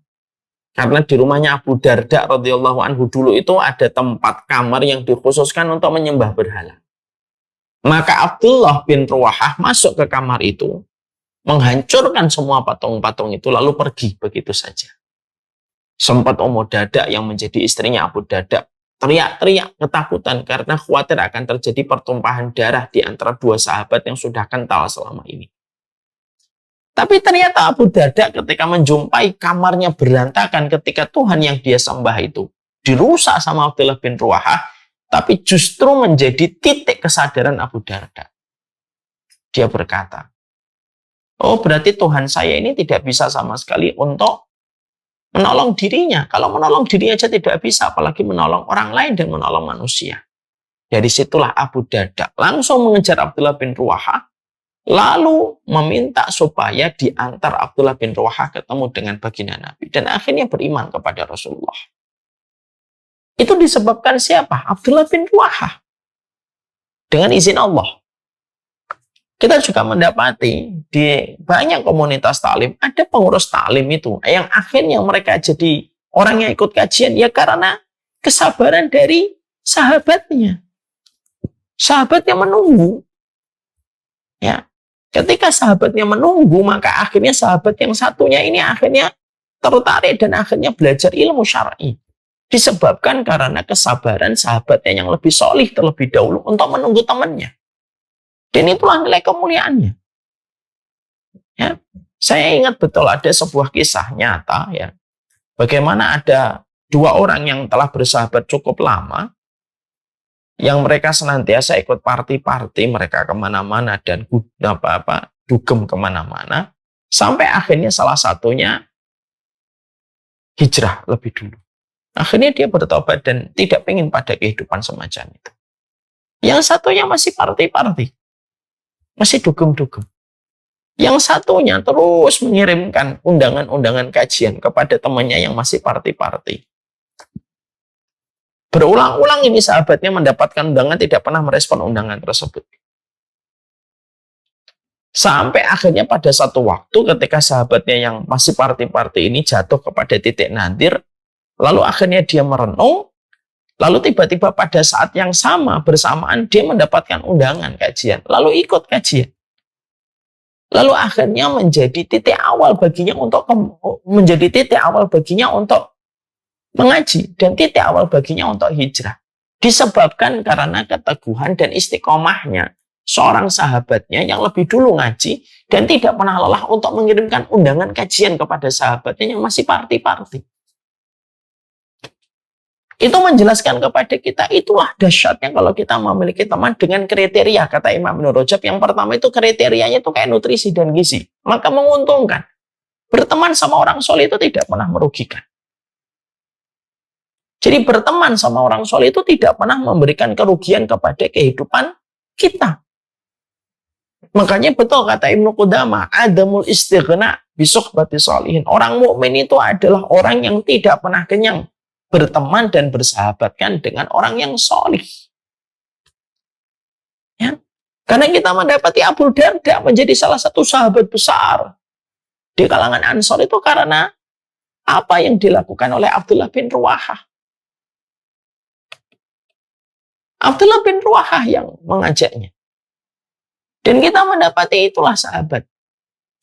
Karena di rumahnya Abu Darda radhiyallahu anhu dulu itu ada tempat kamar yang dikhususkan untuk menyembah berhala. Maka Abdullah bin Ruwahah masuk ke kamar itu, menghancurkan semua patung-patung itu, lalu pergi begitu saja. Sempat Ummu Darda yang menjadi istrinya Abu Darda teriak-teriak ketakutan karena khawatir akan terjadi pertumpahan darah di antara dua sahabat yang sudah kental selama ini. Tapi ternyata Abu Darda ketika menjumpai kamarnya berantakan ketika Tuhan yang dia sembah itu dirusak sama Abdullah bin Ruwahah, tapi justru menjadi titik kesadaran Abu Darda. Dia berkata, oh berarti Tuhan saya ini tidak bisa sama sekali untuk menolong dirinya. Kalau menolong dirinya aja tidak bisa, apalagi menolong orang lain dan menolong manusia. Dari situlah Abu Darda langsung mengejar Abdullah bin Ruwahah, lalu meminta supaya diantar Abdullah bin Ruwahah ketemu dengan baginda Nabi. Dan akhirnya beriman kepada Rasulullah. Itu disebabkan siapa? Abdullah bin Ruwahah. Dengan izin Allah. Kita juga mendapati di banyak komunitas taklim, ada pengurus taklim itu yang akhirnya mereka jadi orang yang ikut kajian ya karena kesabaran dari sahabatnya. Sahabatnya menunggu. Ya. Ketika sahabatnya menunggu, maka akhirnya sahabat yang satunya ini akhirnya tertarik dan akhirnya belajar ilmu syar'i. Disebabkan karena kesabaran sahabatnya yang lebih solih terlebih dahulu untuk menunggu temannya. Dan itulah nilai kemuliaannya. Ya, saya ingat betul ada sebuah kisah nyata ya. Bagaimana ada dua orang yang telah bersahabat cukup lama, yang mereka senantiasa ikut party-party, mereka kemana-mana dan dugem kemana-mana, sampai akhirnya salah satunya hijrah lebih dulu. Akhirnya dia bertobat dan tidak ingin pada kehidupan semacam itu. Yang satunya masih party-party, masih dugem-dugem. Yang satunya terus mengirimkan undangan-undangan kajian kepada temannya yang masih party-party. Berulang-ulang ini sahabatnya mendapatkan undangan, tidak pernah merespon undangan tersebut. Sampai akhirnya pada satu waktu ketika sahabatnya yang masih party-party ini jatuh kepada titik nadir, lalu akhirnya dia merenung, lalu tiba-tiba pada saat yang sama bersamaan dia mendapatkan undangan kajian, lalu ikut kajian. Lalu akhirnya menjadi titik awal baginya untuk mengaji dan titik awal baginya untuk hijrah. Disebabkan karena keteguhan dan istiqomahnya seorang sahabatnya yang lebih dulu ngaji dan tidak pernah lelah untuk mengirimkan undangan kajian kepada sahabatnya yang masih party-party. Itu menjelaskan kepada kita, itulah dahsyatnya kalau kita memiliki teman dengan kriteria, kata Imam Ibnu Rajab. Yang pertama itu kriterianya itu kayak nutrisi dan gizi. Maka menguntungkan. Berteman sama orang soleh itu tidak pernah merugikan. Jadi berteman sama orang soleh itu tidak pernah memberikan kerugian kepada kehidupan kita. Makanya betul kata Ibnu Qudamah, adamul istighna bisuhbati sholihin. Orang mukmin itu adalah orang yang tidak pernah kenyang berteman dan bersahabatkan dengan orang yang solih. Ya. Karena kita mendapati Abu Darda menjadi salah satu sahabat besar di kalangan Ansor itu karena apa yang dilakukan oleh Abdullah bin Ruwahah. Abdullah bin Ruwahah yang mengajaknya. Dan kita mendapati itulah sahabat.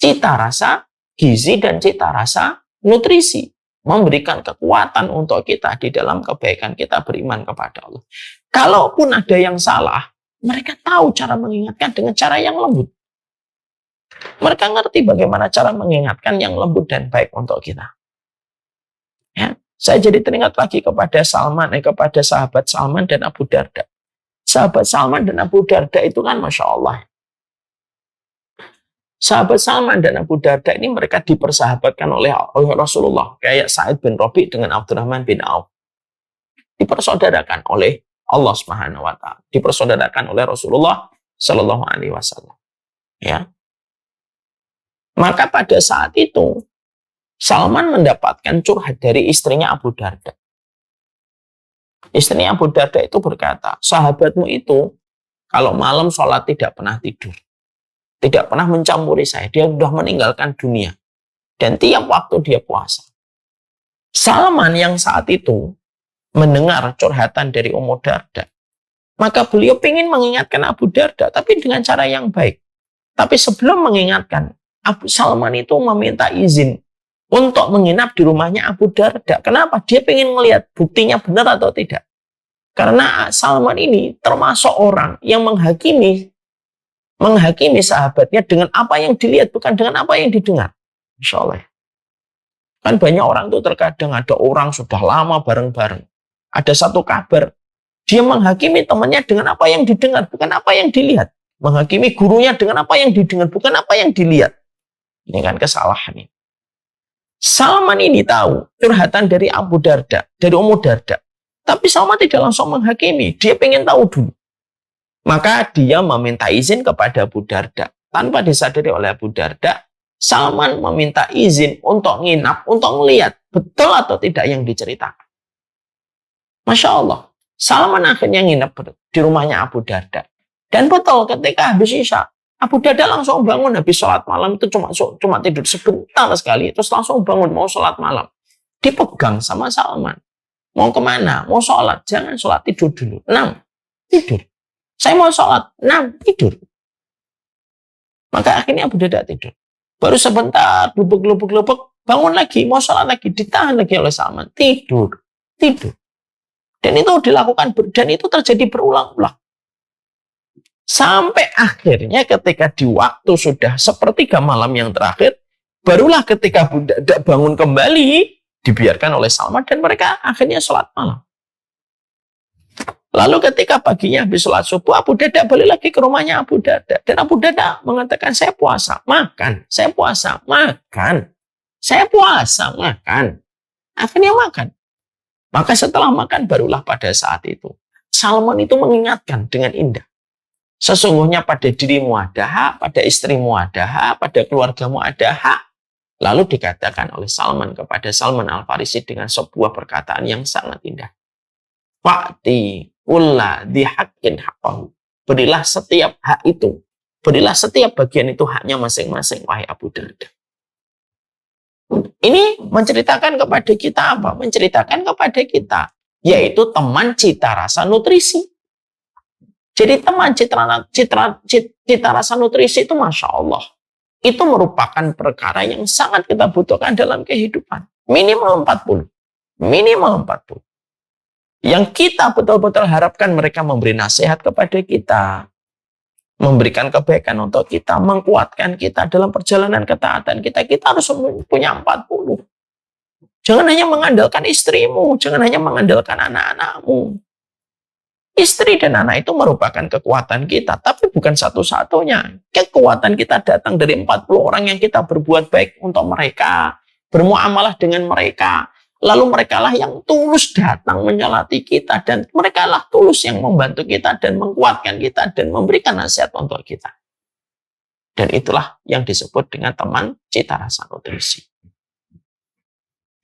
Cita rasa gizi dan cita rasa nutrisi. Memberikan kekuatan untuk kita di dalam kebaikan kita beriman kepada Allah. Kalaupun ada yang salah, mereka tahu cara mengingatkan dengan cara yang lembut. Mereka ngerti bagaimana cara mengingatkan yang lembut dan baik untuk kita. Ya, saya jadi teringat lagi kepada kepada sahabat Salman dan Abu Darda. Sahabat Salman dan Abu Darda itu kan Masya Allah. Sahabat Salman dan Abu Darda ini mereka dipersahabatkan oleh Rasulullah. Kayak Sa'id bin Rabi dengan Abdurrahman bin Auf. Dipersaudarakan oleh Allah Subhanahu wa Ta'ala. Dipersaudarakan oleh Rasulullah Sallallahu Alaihi Wasallam. Ya. Maka pada saat itu Salman mendapatkan curhat dari istrinya Abu Darda. Istrinya Abu Darda itu berkata, sahabatmu itu Kalau malam sholat tidak pernah tidur. Tidak pernah mencampuri saya. Dia sudah meninggalkan dunia. Dan tiap waktu dia puasa. Salman yang saat itu mendengar curhatan dari Ummu Darda. Maka beliau ingin mengingatkan Abu Darda, tapi dengan cara yang baik. Tapi sebelum mengingatkan, Abu Salman itu meminta izin untuk menginap di rumahnya Abu Darda. Kenapa? Dia ingin melihat buktinya benar atau tidak. Karena Salman ini termasuk orang yang menghakimi sahabatnya dengan apa yang dilihat, bukan dengan apa yang didengar. Insya Allah. Kan banyak orang tuh terkadang ada orang sudah lama bareng-bareng. Ada satu kabar, dia menghakimi temannya dengan apa yang didengar, bukan apa yang dilihat. Menghakimi gurunya dengan apa yang didengar, bukan apa yang dilihat. Ini kan kesalahan ini. Salman ini tahu curhatan dari Abu Darda, dari Ummu Darda. Tapi Salman tidak langsung menghakimi, dia pengen tahu dulu. Maka dia meminta izin kepada Abu Darda. Tanpa disadari oleh Abu Darda, Salman meminta izin untuk nginap, untuk melihat betul atau tidak yang diceritakan. Masya Allah, Salman akhirnya nginap di rumahnya Abu Darda. Dan betul ketika habis Isya, Abu Darda langsung bangun habis sholat malam itu cuma tidur sebentar sekali, terus langsung bangun mau sholat malam. Dipegang sama Salman. Mau kemana? Mau sholat. Jangan sholat, tidur dulu. 6, tidur. Saya mau sholat. 6, tidur. Maka akhirnya Abu Darda tidur. Baru sebentar, lubuk, bangun lagi, mau sholat lagi, ditahan lagi oleh Salman. Tidur. Dan itu dilakukan, dan itu terjadi berulang-ulang. Sampai akhirnya ketika di waktu sudah sepertiga malam yang terakhir, barulah ketika Abu Darda bangun kembali, dibiarkan oleh Salman dan mereka akhirnya sholat malam. Lalu ketika paginya habis sholat subuh, Abu Darda balik lagi ke rumahnya Abu Darda. Dan Abu Darda mengatakan, saya puasa, makan. Saya puasa, makan. Saya puasa, makan. Akhirnya makan. Maka setelah makan, barulah pada saat itu Salman itu mengingatkan dengan indah. Sesungguhnya pada dirimu ada hak, pada istrimu ada hak, pada keluargamu ada hak. Lalu dikatakan oleh Salman kepada Salman Al-Farisi dengan sebuah perkataan yang sangat indah. Fa'ti ulla dihaqqin haqqahu. Berilah setiap hak itu. Berilah setiap bagian itu haknya masing-masing, wahai Abu Darda. Ini menceritakan kepada kita apa? Menceritakan kepada kita, yaitu teman cita rasa nutrisi. Jadi teman cita rasa nutrisi itu Masya Allah. Itu merupakan perkara yang sangat kita butuhkan dalam kehidupan. Minimal 40. Minimal 40. Yang kita betul-betul harapkan mereka memberi nasihat kepada kita. Memberikan kebaikan untuk kita. Menguatkan kita dalam perjalanan ketaatan kita. Kita harus punya 40. Jangan hanya mengandalkan istrimu. Jangan hanya mengandalkan anak-anakmu. Istri dan anak itu merupakan kekuatan kita, tapi bukan satu-satunya. Kekuatan kita datang dari 40 orang yang kita berbuat baik untuk mereka, bermuamalah dengan mereka. Lalu merekalah yang tulus datang menyolati kita, dan merekalah tulus yang membantu kita dan menguatkan kita dan memberikan nasihat untuk kita. Dan itulah yang disebut dengan teman cita rasa nutrisi.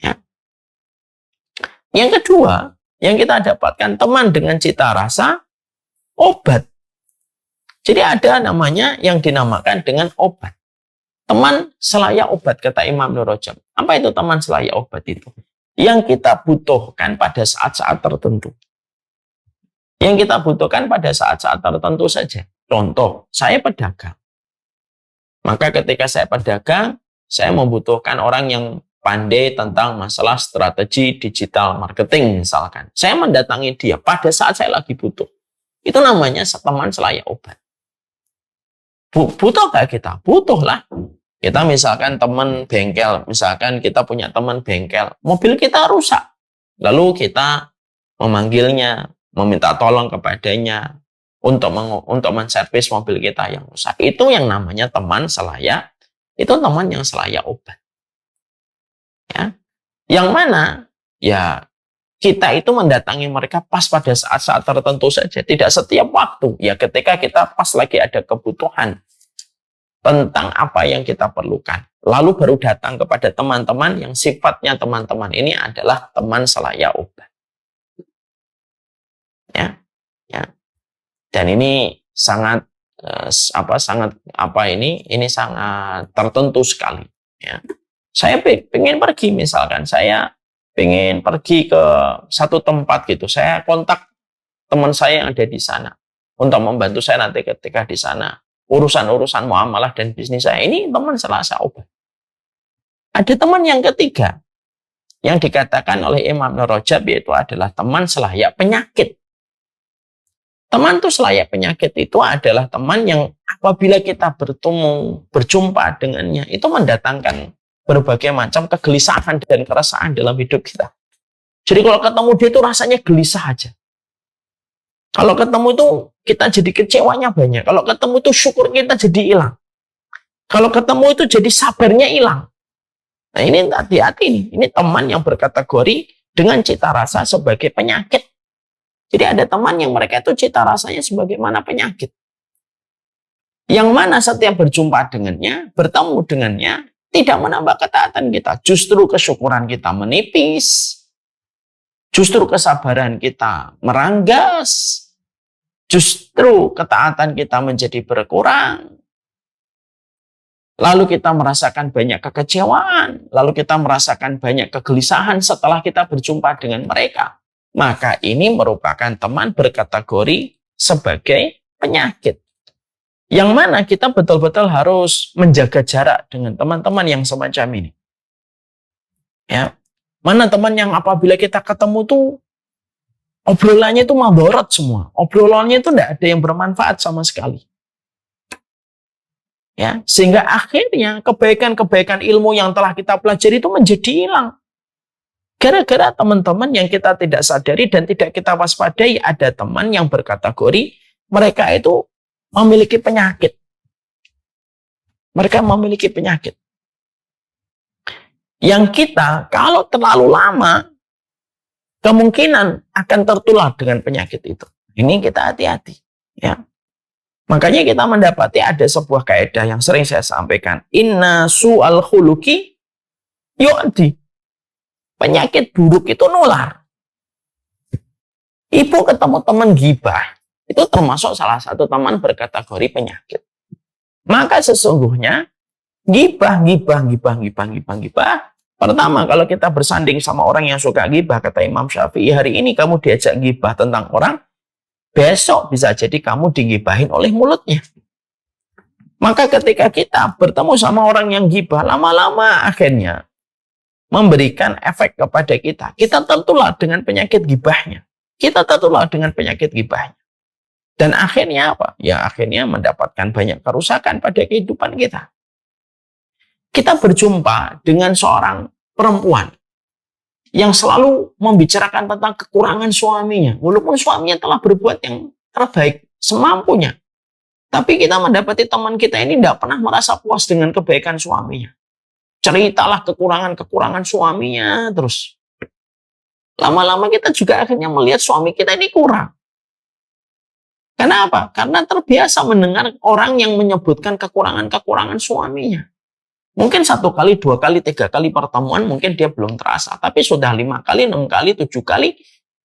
Ya. Yang kedua, yang kita dapatkan teman dengan cita rasa obat. Jadi ada namanya yang dinamakan dengan obat. Teman selayak obat, kata Imam Ibnu Rajab. Apa itu teman selayak obat itu? Yang kita butuhkan pada saat-saat tertentu. Yang kita butuhkan pada saat-saat tertentu saja. Contoh, saya pedagang. Maka ketika saya pedagang, saya membutuhkan orang yang pandai tentang masalah strategi digital marketing misalkan. Saya mendatangi dia pada saat saya lagi butuh. Itu namanya teman selayak obat. Butuh gak kita? Butuh lah. Kita misalkan teman bengkel, misalkan kita punya teman bengkel, mobil kita rusak. Lalu kita memanggilnya, meminta tolong kepadanya untuk menservis mobil kita yang rusak. Itu yang namanya teman selayak, itu teman yang selayak obat. Ya. Yang mana ya kita itu mendatangi mereka pas pada saat-saat tertentu saja, tidak setiap waktu. Ya ketika kita pas lagi ada kebutuhan tentang apa yang kita perlukan, lalu baru datang kepada teman-teman yang sifatnya teman-teman ini adalah teman selayak obat. Ya. Dan ini sangat ini sangat tertentu sekali. Ya. Saya pengen pergi, misalkan saya pengen pergi ke satu tempat gitu, saya kontak teman saya yang ada di sana untuk membantu saya nanti ketika di sana urusan-urusan muamalah dan bisnis saya. Ini teman selasa obat. Ada teman yang ketiga yang dikatakan oleh Imam Ibnu Rajab, yaitu adalah teman selayak penyakit. Teman itu selayak penyakit itu adalah teman yang apabila kita berjumpa dengannya, itu mendatangkan berbagai macam kegelisahan dan keresahan dalam hidup kita. Jadi kalau ketemu dia itu rasanya gelisah aja. Kalau ketemu itu kita jadi kecewanya banyak. Kalau ketemu itu syukur kita jadi hilang. Kalau ketemu itu jadi sabarnya hilang. Nah ini hati-hati nih. Ini teman yang berkategori dengan cita rasa sebagai penyakit. Jadi ada teman yang mereka itu cita rasanya sebagaimana penyakit. Yang mana setiap berjumpa dengannya, bertemu dengannya, tidak menambah ketaatan kita. Justru kesyukuran kita menipis. Justru kesabaran kita meranggas. Justru ketaatan kita menjadi berkurang. Lalu kita merasakan banyak kekecewaan. Lalu kita merasakan banyak kegelisahan setelah kita berjumpa dengan mereka. Maka ini merupakan teman berkategori sebagai penyakit. Yang mana kita betul-betul harus menjaga jarak dengan teman-teman yang semacam ini. Ya, mana teman yang apabila kita ketemu tuh obrolannya itu madharat semua. Obrolannya itu tidak ada yang bermanfaat sama sekali. Ya, sehingga akhirnya kebaikan-kebaikan ilmu yang telah kita pelajari itu menjadi hilang. Gara-gara teman-teman yang kita tidak sadari dan tidak kita waspadai, ada teman yang berkategori mereka itu memiliki penyakit. Mereka memiliki penyakit. Yang kita kalau terlalu lama kemungkinan akan tertular dengan penyakit itu. Ini kita hati-hati. Ya. Makanya kita mendapati ada sebuah kaidah yang sering saya sampaikan. Inna su'al khuluqi yu'di. Penyakit buruk itu nular. Ibu ketemu teman gibah, itu termasuk salah satu teman berkategori penyakit. Maka sesungguhnya gibah. Pertama, kalau kita bersanding sama orang yang suka gibah, kata Imam Syafi'i, hari ini kamu diajak gibah tentang orang, besok bisa jadi kamu digibahin oleh mulutnya. Maka ketika kita bertemu sama orang yang gibah, lama-lama akhirnya memberikan efek kepada kita. Kita tertular dengan penyakit gibahnya. Dan akhirnya apa? Ya akhirnya mendapatkan banyak kerusakan pada kehidupan kita. Kita berjumpa dengan seorang perempuan yang selalu membicarakan tentang kekurangan suaminya. Walaupun suaminya telah berbuat yang terbaik semampunya. Tapi kita mendapati teman kita ini tidak pernah merasa puas dengan kebaikan suaminya. Ceritalah kekurangan-kekurangan suaminya terus. Lama-lama kita juga akhirnya melihat suami kita ini kurang. Kenapa? Karena terbiasa mendengar orang yang menyebutkan kekurangan-kekurangan suaminya. Mungkin 1 kali, 2 kali, 3 kali pertemuan mungkin dia belum terasa. Tapi sudah 5 kali, 6 kali, 7 kali,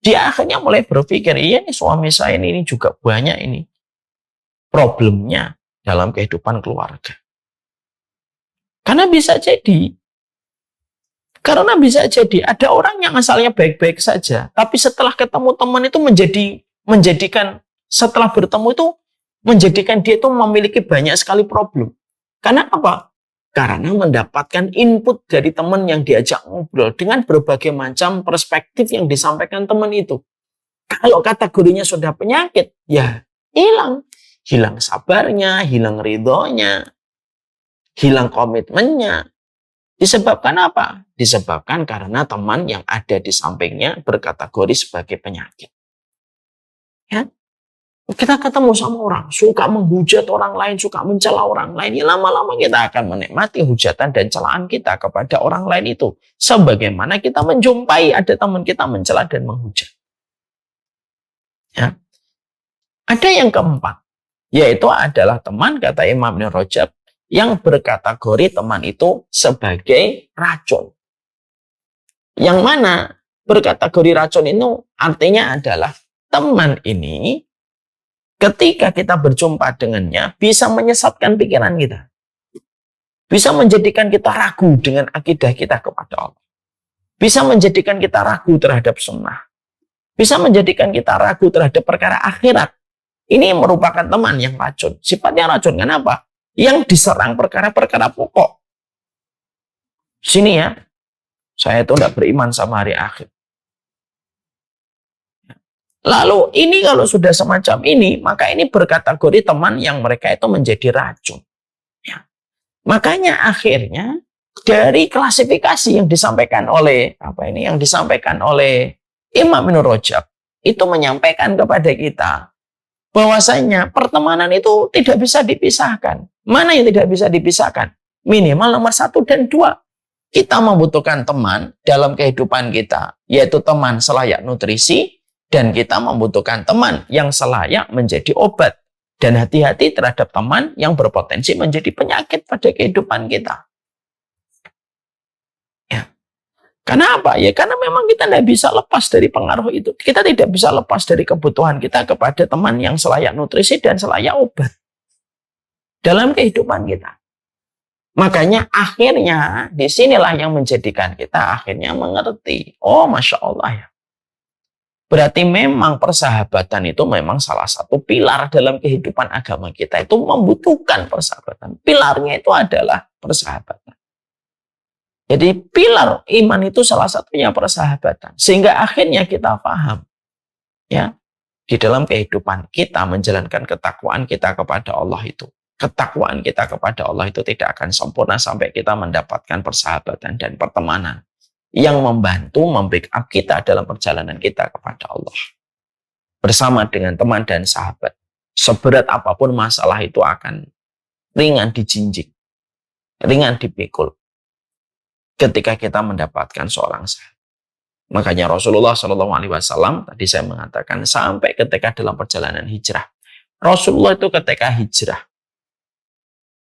dia akhirnya mulai berpikir, iya nih suami saya ini juga banyak ini problemnya dalam kehidupan keluarga. Karena bisa jadi ada orang yang asalnya baik-baik saja, tapi setelah ketemu teman itu menjadikan setelah bertemu itu menjadikan dia itu memiliki banyak sekali problem. Karena apa? Karena mendapatkan input dari teman yang diajak ngobrol dengan berbagai macam perspektif yang disampaikan teman itu. Kalau kategorinya sudah penyakit, ya hilang sabarnya, hilang ridhonya, hilang komitmennya. Disebabkan apa? Disebabkan karena teman yang ada di sampingnya berkategori sebagai penyakit. Ya. Kita ketemu sama orang, suka menghujat orang lain, suka mencela orang lain. Ya, lama-lama kita akan menikmati hujatan dan celaan kita kepada orang lain itu. Sebagaimana kita menjumpai ada teman kita mencela dan menghujat. Ya. Ada yang keempat, yaitu adalah teman, kata Imam Ibnu Rajab, yang berkategori teman itu sebagai racun. Yang mana berkategori racun itu artinya adalah teman ini ketika kita berjumpa dengannya, bisa menyesatkan pikiran kita. Bisa menjadikan kita ragu dengan akidah kita kepada Allah. Bisa menjadikan kita ragu terhadap sunnah. Bisa menjadikan kita ragu terhadap perkara akhirat. Ini merupakan teman yang racun. Sifatnya racun, kenapa? Yang diserang perkara-perkara pokok. Sini ya, saya itu tidak beriman sama hari akhir. Lalu ini kalau sudah semacam ini, maka ini berkategori teman yang mereka itu menjadi racun. Ya. Makanya akhirnya dari klasifikasi yang disampaikan oleh Imam Ibnu Rajab itu menyampaikan kepada kita bahwasanya pertemanan itu tidak bisa dipisahkan. Mana yang tidak bisa dipisahkan? Minimal nomor 1 dan 2. Kita membutuhkan teman dalam kehidupan kita, yaitu teman selayak nutrisi, dan kita membutuhkan teman yang selayak menjadi obat. Dan hati-hati terhadap teman yang berpotensi menjadi penyakit pada kehidupan kita. Ya. Kenapa? Ya karena memang kita tidak bisa lepas dari pengaruh itu. Kita tidak bisa lepas dari kebutuhan kita kepada teman yang selayak nutrisi dan selayak obat dalam kehidupan kita. Makanya akhirnya disinilah yang menjadikan kita akhirnya mengerti. Oh, Masya Allah ya. Berarti memang persahabatan itu memang salah satu pilar dalam kehidupan agama kita. Itu membutuhkan persahabatan. Pilarnya itu adalah persahabatan. Jadi pilar iman itu salah satunya persahabatan. Sehingga akhirnya kita paham. Ya, di dalam kehidupan kita menjalankan ketakwaan kita kepada Allah itu. Ketakwaan kita kepada Allah itu tidak akan sempurna sampai kita mendapatkan persahabatan dan pertemanan yang membantu membackup kita dalam perjalanan kita kepada Allah. Bersama dengan teman dan sahabat. Seberat apapun masalah itu akan ringan dijinjing, ringan dipikul ketika kita mendapatkan seorang sahabat. Makanya Rasulullah SAW tadi saya mengatakan sampai ketika dalam perjalanan hijrah. Rasulullah itu ketika hijrah,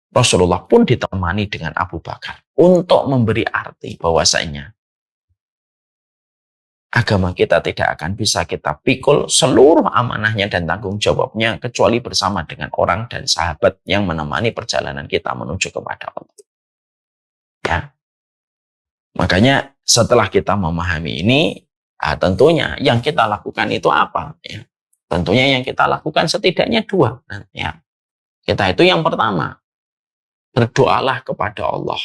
Rasulullah pun ditemani dengan Abu Bakar untuk memberi arti bahwasanya agama kita tidak akan bisa kita pikul seluruh amanahnya dan tanggung jawabnya kecuali bersama dengan orang dan sahabat yang menemani perjalanan kita menuju kepada Allah. Ya. Makanya setelah kita memahami ini, tentunya yang kita lakukan itu apa? Ya. Tentunya yang kita lakukan setidaknya 2. Ya. Kita itu yang pertama, berdoalah kepada Allah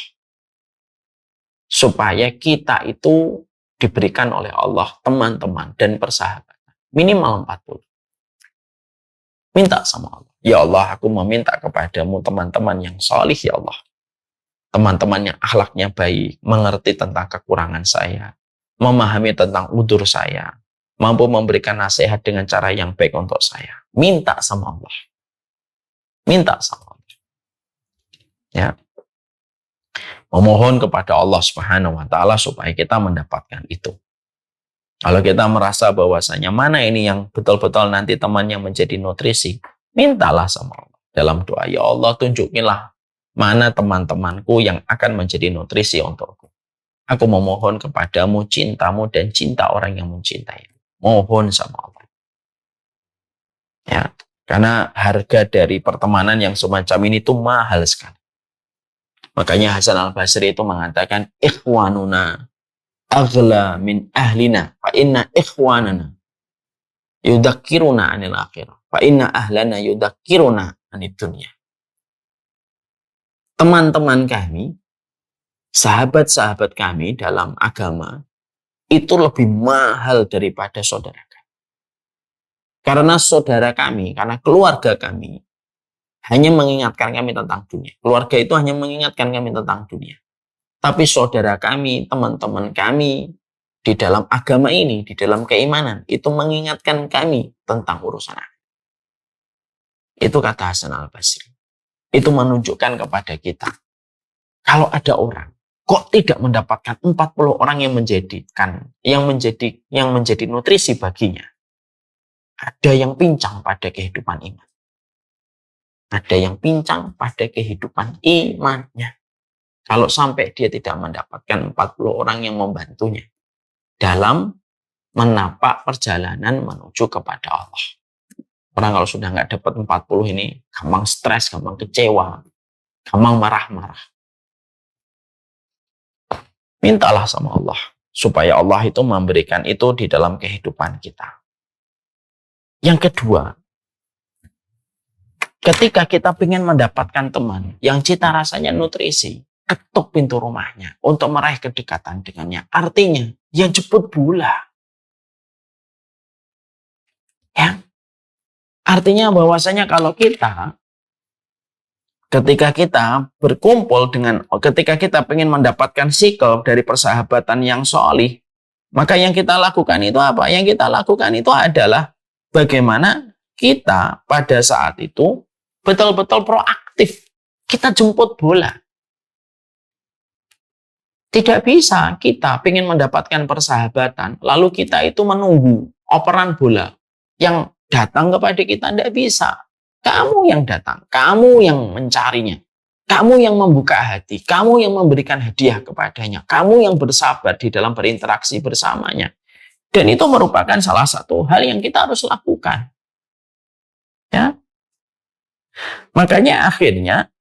supaya kita itu diberikan oleh Allah teman-teman dan persahabatan minimal 40. Minta sama Allah, ya Allah, aku meminta kepadamu teman-teman yang salih, ya Allah, teman-teman yang akhlaknya baik, mengerti tentang kekurangan saya, memahami tentang udzur saya, mampu memberikan nasihat dengan cara yang baik untuk saya. Minta sama Allah, minta sama Allah, ya. Memohon kepada Allah Subhanahu wa Ta'ala supaya kita mendapatkan itu. Kalau kita merasa bahwasanya mana ini yang betul-betul nanti temannya menjadi nutrisi, mintalah sama Allah dalam doa, ya Allah, tunjukilah mana teman-temanku yang akan menjadi nutrisi untukku. Aku memohon kepadamu cintamu dan cinta orang yang mencintai. Mohon sama Allah. Ya, karena harga dari pertemanan yang semacam ini itu mahal sekali. Makanya Hasan al-Basri itu mengatakan, ikhwanuna aghla min ahlina, fa inna ikhwanana yudakkiruna anil akhirah, fa inna ahlana yudakkiruna anid dunya. Teman-teman kami, sahabat-sahabat kami dalam agama, itu lebih mahal daripada saudara kami. Karena saudara kami, karena keluarga kami, hanya mengingatkan kami tentang dunia. Keluarga itu hanya mengingatkan kami tentang dunia. Tapi saudara kami, teman-teman kami, di dalam agama ini, di dalam keimanan, itu mengingatkan kami tentang urusan akhirat. Itu kata Hasan al-Basri. Itu menunjukkan kepada kita, kalau ada orang, kok tidak mendapatkan 40 orang yang menjadi nutrisi baginya. Ada yang pincang pada kehidupan iman. Ada yang pincang pada kehidupan imannya. Kalau sampai dia tidak mendapatkan 40 orang yang membantunya dalam menapak perjalanan menuju kepada Allah. Orang kalau sudah nggak dapat 40 ini gampang stres, gampang kecewa, gampang marah-marah. Mintalah sama Allah supaya Allah itu memberikan itu di dalam kehidupan kita. Yang kedua, ketika kita ingin mendapatkan teman yang cita rasanya nutrisi, ketuk pintu rumahnya untuk meraih kedekatan dengannya. Artinya, ya jemput bola. Ya. Artinya bahwasanya kalau kita, ketika kita berkumpul ketika kita ingin mendapatkan sikap dari persahabatan yang sholih, maka yang kita lakukan itu apa? Yang kita lakukan itu adalah bagaimana kita pada saat itu betul-betul proaktif. Kita jemput bola. Tidak bisa kita ingin mendapatkan persahabatan, lalu kita itu menunggu operan bola yang datang kepada kita. Tidak bisa. Kamu yang datang, kamu yang mencarinya, kamu yang membuka hati, kamu yang memberikan hadiah kepadanya, kamu yang bersabar di dalam berinteraksi bersamanya. Dan itu merupakan salah satu hal yang kita harus lakukan. Ya. Makanya akhirnya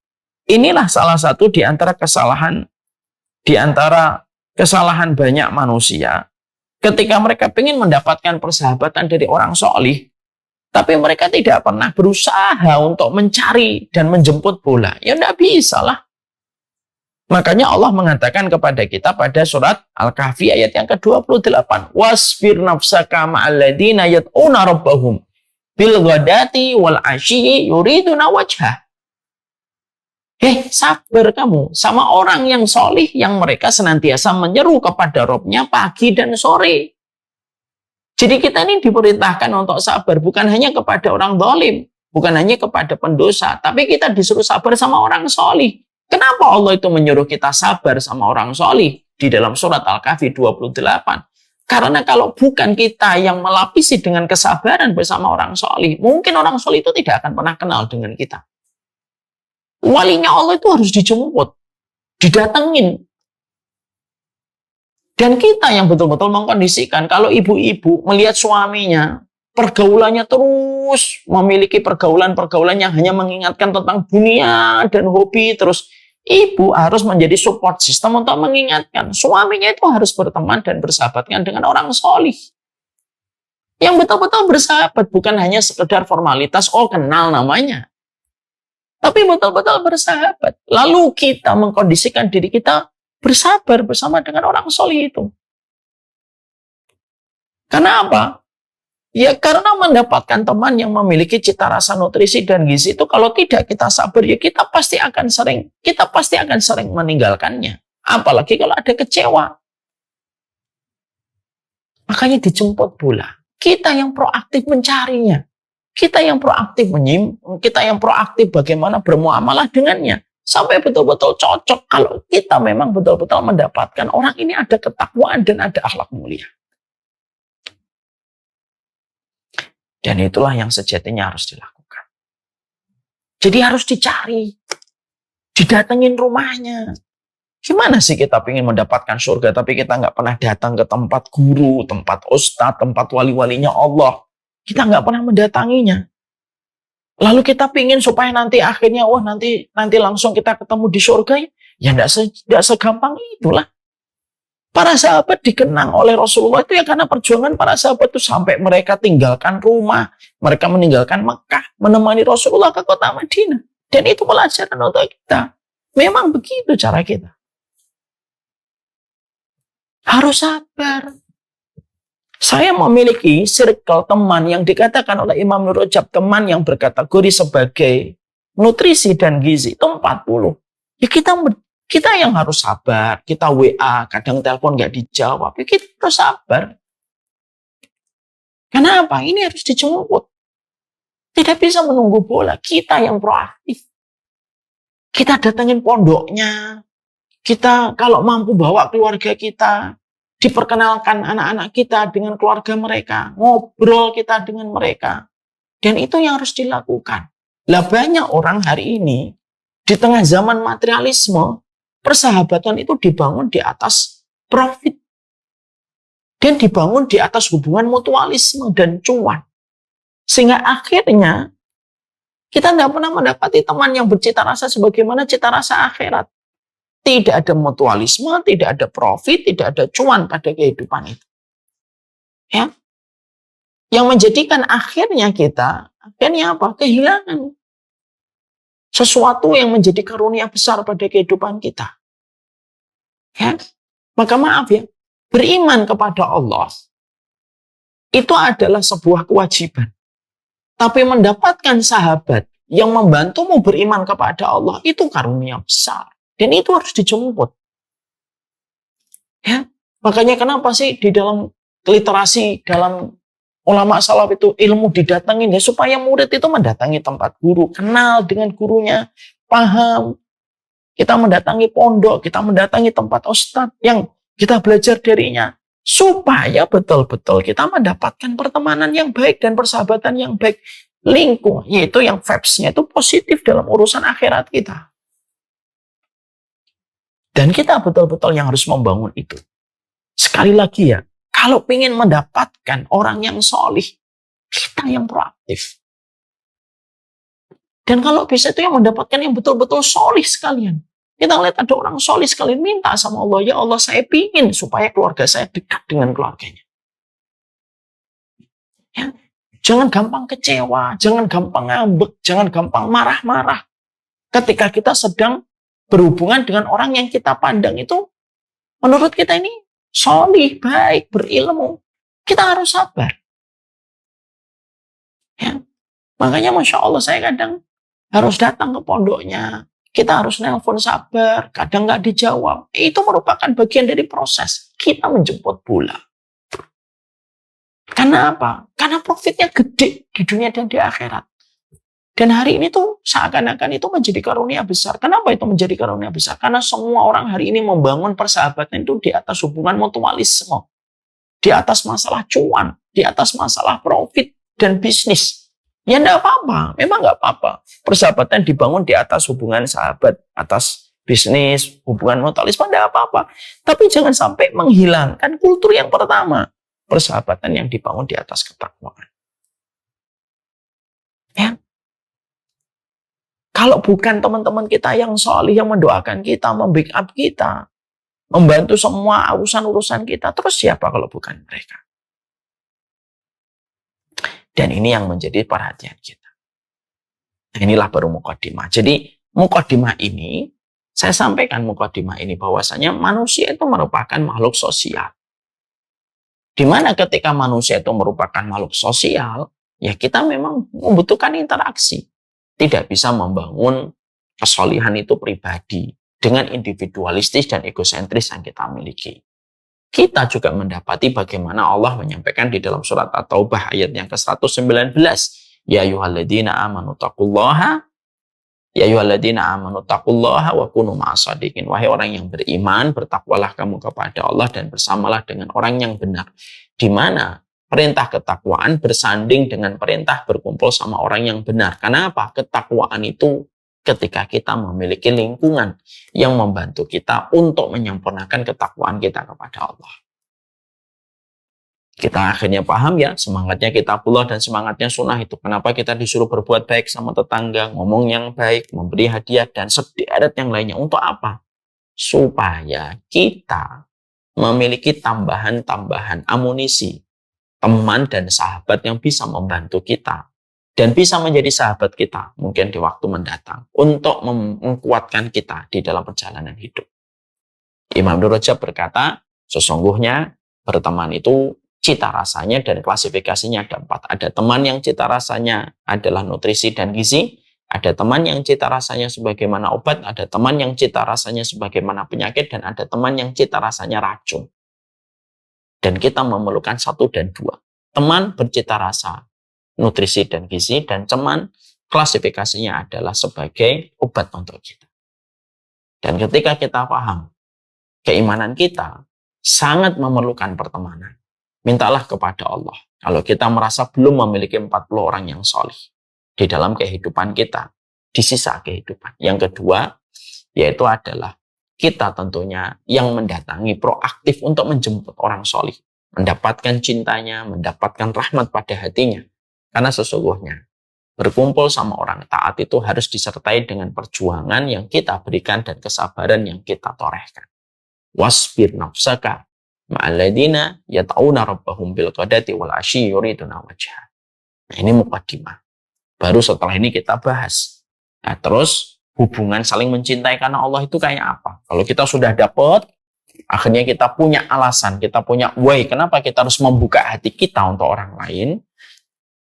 inilah salah satu di antara kesalahan banyak manusia ketika mereka ingin mendapatkan persahabatan dari orang sholih, tapi mereka tidak pernah berusaha untuk mencari dan menjemput bola. Ya tidak bisa lah. Makanya Allah mengatakan kepada kita pada surat Al-Kahfi ayat yang ke-28. Wasbir nafsaka ma'alladina yad'una rabbahum bil ghadati wal asyi yuriduna wajhah. Sabar kamu sama orang yang solih yang mereka senantiasa menyeru kepada Rabb-nya pagi dan sore. Jadi kita ini diperintahkan untuk sabar bukan hanya kepada orang zalim, bukan hanya kepada pendosa, tapi kita disuruh sabar sama orang solih. Kenapa Allah itu menyuruh kita sabar sama orang solih di dalam surat Al-Kahfi 28? Karena kalau bukan kita yang melapisi dengan kesabaran bersama orang solih, mungkin orang solih itu tidak akan pernah kenal dengan kita. Walinya Allah itu harus dijemput, didatengin. Dan kita yang betul-betul mengkondisikan, kalau ibu-ibu melihat suaminya, pergaulannya terus memiliki pergaulan-pergaulan yang hanya mengingatkan tentang dunia dan hobi, terus ibu harus menjadi support system untuk mengingatkan. Suaminya itu harus berteman dan bersahabatkan dengan orang solih. Yang betul-betul bersahabat, bukan hanya sekedar formalitas, kenal namanya. Tapi betul-betul bersahabat. Lalu kita mengkondisikan diri kita bersabar bersama dengan orang solih itu. Karena apa? Ya karena mendapatkan teman yang memiliki cita rasa nutrisi dan gizi itu kalau tidak kita sabar ya kita pasti akan sering meninggalkannya. Apalagi kalau ada kecewa. Makanya dijemput bola. Kita yang proaktif mencarinya. Kita yang proaktif kita yang proaktif bagaimana bermuamalah dengannya. Sampai betul-betul cocok kalau kita memang betul-betul mendapatkan orang ini ada ketakwaan dan ada akhlak mulia. Dan itulah yang sejatinya harus dilakukan. Jadi harus dicari. Didatengin rumahnya. Gimana sih kita ingin mendapatkan surga tapi kita nggak pernah datang ke tempat guru, tempat ustadz, tempat wali-walinya Allah. Kita nggak pernah mendatanginya. Lalu kita pingin supaya nanti akhirnya, nanti langsung kita ketemu di surga. Ya tidak segampang itulah. Para sahabat dikenang oleh Rasulullah itu ya karena perjuangan para sahabat itu sampai mereka tinggalkan rumah. Mereka meninggalkan Mekah, menemani Rasulullah ke kota Madinah. Dan itu pelajaran untuk kita. Memang begitu cara kita. Harus sabar. Saya memiliki circle teman yang dikatakan oleh Imam Nur Rajab teman yang berkategori sebagai nutrisi dan gizi itu 40. Ya kita yang harus sabar. Kita WA, kadang telepon nggak dijawab. Ya kita harus sabar. Kenapa? Ini harus dijemput. Tidak bisa menunggu bola. Kita yang proaktif. Kita datangin pondoknya. Kita kalau mampu bawa keluarga kita. Diperkenalkan anak-anak kita dengan keluarga mereka. Ngobrol kita dengan mereka. Dan itu yang harus dilakukan. Lah banyak orang hari ini, di tengah zaman materialisme, persahabatan itu dibangun di atas profit. Dan dibangun di atas hubungan mutualisme dan cuan. Sehingga akhirnya kita tidak pernah mendapati teman yang bercita rasa sebagaimana cita rasa akhirat. Tidak ada mutualisme, tidak ada profit, tidak ada cuan pada kehidupan itu. Ya. Yang menjadikan akhirnya apa? Kehilangan sesuatu yang menjadi karunia besar pada kehidupan kita. Ya. Maka maaf ya, beriman kepada Allah itu adalah sebuah kewajiban. Tapi mendapatkan sahabat yang membantumu beriman kepada Allah itu karunia besar. Dan itu harus dijemput. Ya. Makanya kenapa sih di dalam literasi, dalam ulama salaf itu ilmu didatangin ya supaya murid itu mendatangi tempat guru, kenal dengan gurunya, paham. Kita mendatangi pondok, kita mendatangi tempat ustadz yang kita belajar darinya. Supaya betul-betul kita mendapatkan pertemanan yang baik dan persahabatan yang baik. Lingkungan, yaitu yang vibes-nya itu positif dalam urusan akhirat kita. Dan kita betul-betul yang harus membangun itu. Sekali lagi ya, kalau ingin mendapatkan orang yang solih, kita yang proaktif. Dan kalau bisa itu yang mendapatkan yang betul-betul solih sekalian. Kita lihat ada orang solih sekalian minta sama Allah, ya Allah saya ingin supaya keluarga saya dekat dengan keluarganya. Ya. Jangan gampang kecewa, jangan gampang ngambek, jangan gampang marah-marah. Ketika kita sedang berhubungan dengan orang yang kita pandang itu, menurut kita ini solih, baik, berilmu. Kita harus sabar. Ya. Makanya Masya Allah saya kadang harus datang ke pondoknya. Kita harus nelpon sabar, kadang nggak dijawab. Itu merupakan bagian dari proses. Kita menjemput bola. Karena apa? Karena profitnya gede di dunia dan di akhirat. Dan hari ini tuh seakan-akan itu menjadi karunia besar. Kenapa itu menjadi karunia besar? Karena semua orang hari ini membangun persahabatan itu di atas hubungan mutualisme. Di atas masalah cuan, di atas masalah profit dan bisnis. Ya enggak apa-apa, memang enggak apa-apa. Persahabatan dibangun di atas hubungan sahabat, atas bisnis, hubungan mutualisme, enggak apa-apa. Tapi jangan sampai menghilangkan kultur yang pertama. Persahabatan yang dibangun di atas ketakwaan. Ya. Kalau bukan teman-teman kita yang solih, yang mendoakan kita, membackup kita, membantu semua urusan-urusan kita, terus siapa kalau bukan mereka? Dan ini yang menjadi perhatian kita. Inilah baru mukadimah. Jadi mukadimah ini, saya sampaikan mukadimah ini bahwasanya manusia itu merupakan makhluk sosial. Di mana ketika manusia itu merupakan makhluk sosial, ya kita memang membutuhkan interaksi. Tidak bisa membangun kesolihan itu pribadi dengan individualistis dan egosentris yang kita miliki. Kita juga mendapati bagaimana Allah menyampaikan di dalam surat At-Taubah ayat yang ke-119. Ya ayyuhalladzina amanu taqullaha wa kunu ma'as-shadiqin. Wahai orang yang beriman, bertakwalah kamu kepada Allah dan bersamalah dengan orang yang benar. Di mana perintah ketakwaan bersanding dengan perintah berkumpul sama orang yang benar. Karena apa? Ketakwaan itu ketika kita memiliki lingkungan yang membantu kita untuk menyempurnakan ketakwaan kita kepada Allah. Kita akhirnya paham ya, semangatnya kitabullah dan semangatnya sunnah itu. Kenapa kita disuruh berbuat baik sama tetangga, ngomong yang baik, memberi hadiah, dan sederet yang lainnya. Untuk apa? Supaya kita memiliki tambahan-tambahan amunisi, teman dan sahabat yang bisa membantu kita. Dan bisa menjadi sahabat kita mungkin di waktu mendatang. Untuk menguatkan kita di dalam perjalanan hidup. Imam Ibnu Rajab berkata, sesungguhnya berteman itu cita rasanya dan klasifikasinya ada 4. Ada teman yang cita rasanya adalah nutrisi dan gizi. Ada teman yang cita rasanya sebagaimana obat. Ada teman yang cita rasanya sebagaimana penyakit. Dan ada teman yang cita rasanya racun. Dan kita memerlukan 1 dan 2. Teman bercita rasa nutrisi dan gizi. Dan teman klasifikasinya adalah sebagai obat untuk kita. Dan ketika kita paham keimanan kita sangat memerlukan pertemanan, mintalah kepada Allah. Kalau kita merasa belum memiliki 40 orang yang solih di dalam kehidupan kita, di sisa kehidupan. Yang kedua, yaitu adalah kita tentunya yang mendatangi proaktif untuk menjemput orang solih. Mendapatkan cintanya, mendapatkan rahmat pada hatinya. Karena sesungguhnya berkumpul sama orang taat itu harus disertai dengan perjuangan yang kita berikan dan kesabaran yang kita torehkan. Wasbir nafsaka ma'alladina yata'una rabbahum bil qadati wal asyi yuriduna wajha. Nah, ini muqaddimah. Baru setelah ini kita bahas. Nah, terus hubungan saling mencintai karena Allah itu kayak apa? Kalau kita sudah dapat, akhirnya kita punya alasan, kita punya way, kenapa kita harus membuka hati kita untuk orang lain,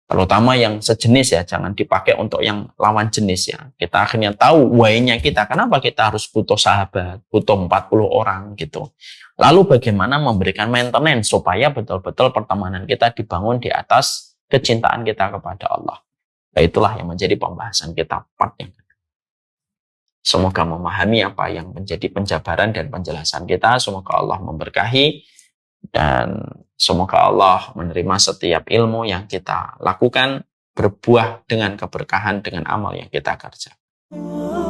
terutama yang sejenis ya, jangan dipakai untuk yang lawan jenis ya. Kita akhirnya tahu way-nya kita, kenapa kita harus butuh sahabat, butuh 40 orang gitu. Lalu bagaimana memberikan maintenance supaya betul-betul pertemanan kita dibangun di atas kecintaan kita kepada Allah. Nah, itulah yang menjadi pembahasan kita part yang kedua. Semoga memahami apa yang menjadi penjabaran dan penjelasan kita. Semoga Allah memberkahi dan semoga Allah menerima setiap ilmu yang kita lakukan, berbuah dengan keberkahan dengan amal yang kita kerjakan.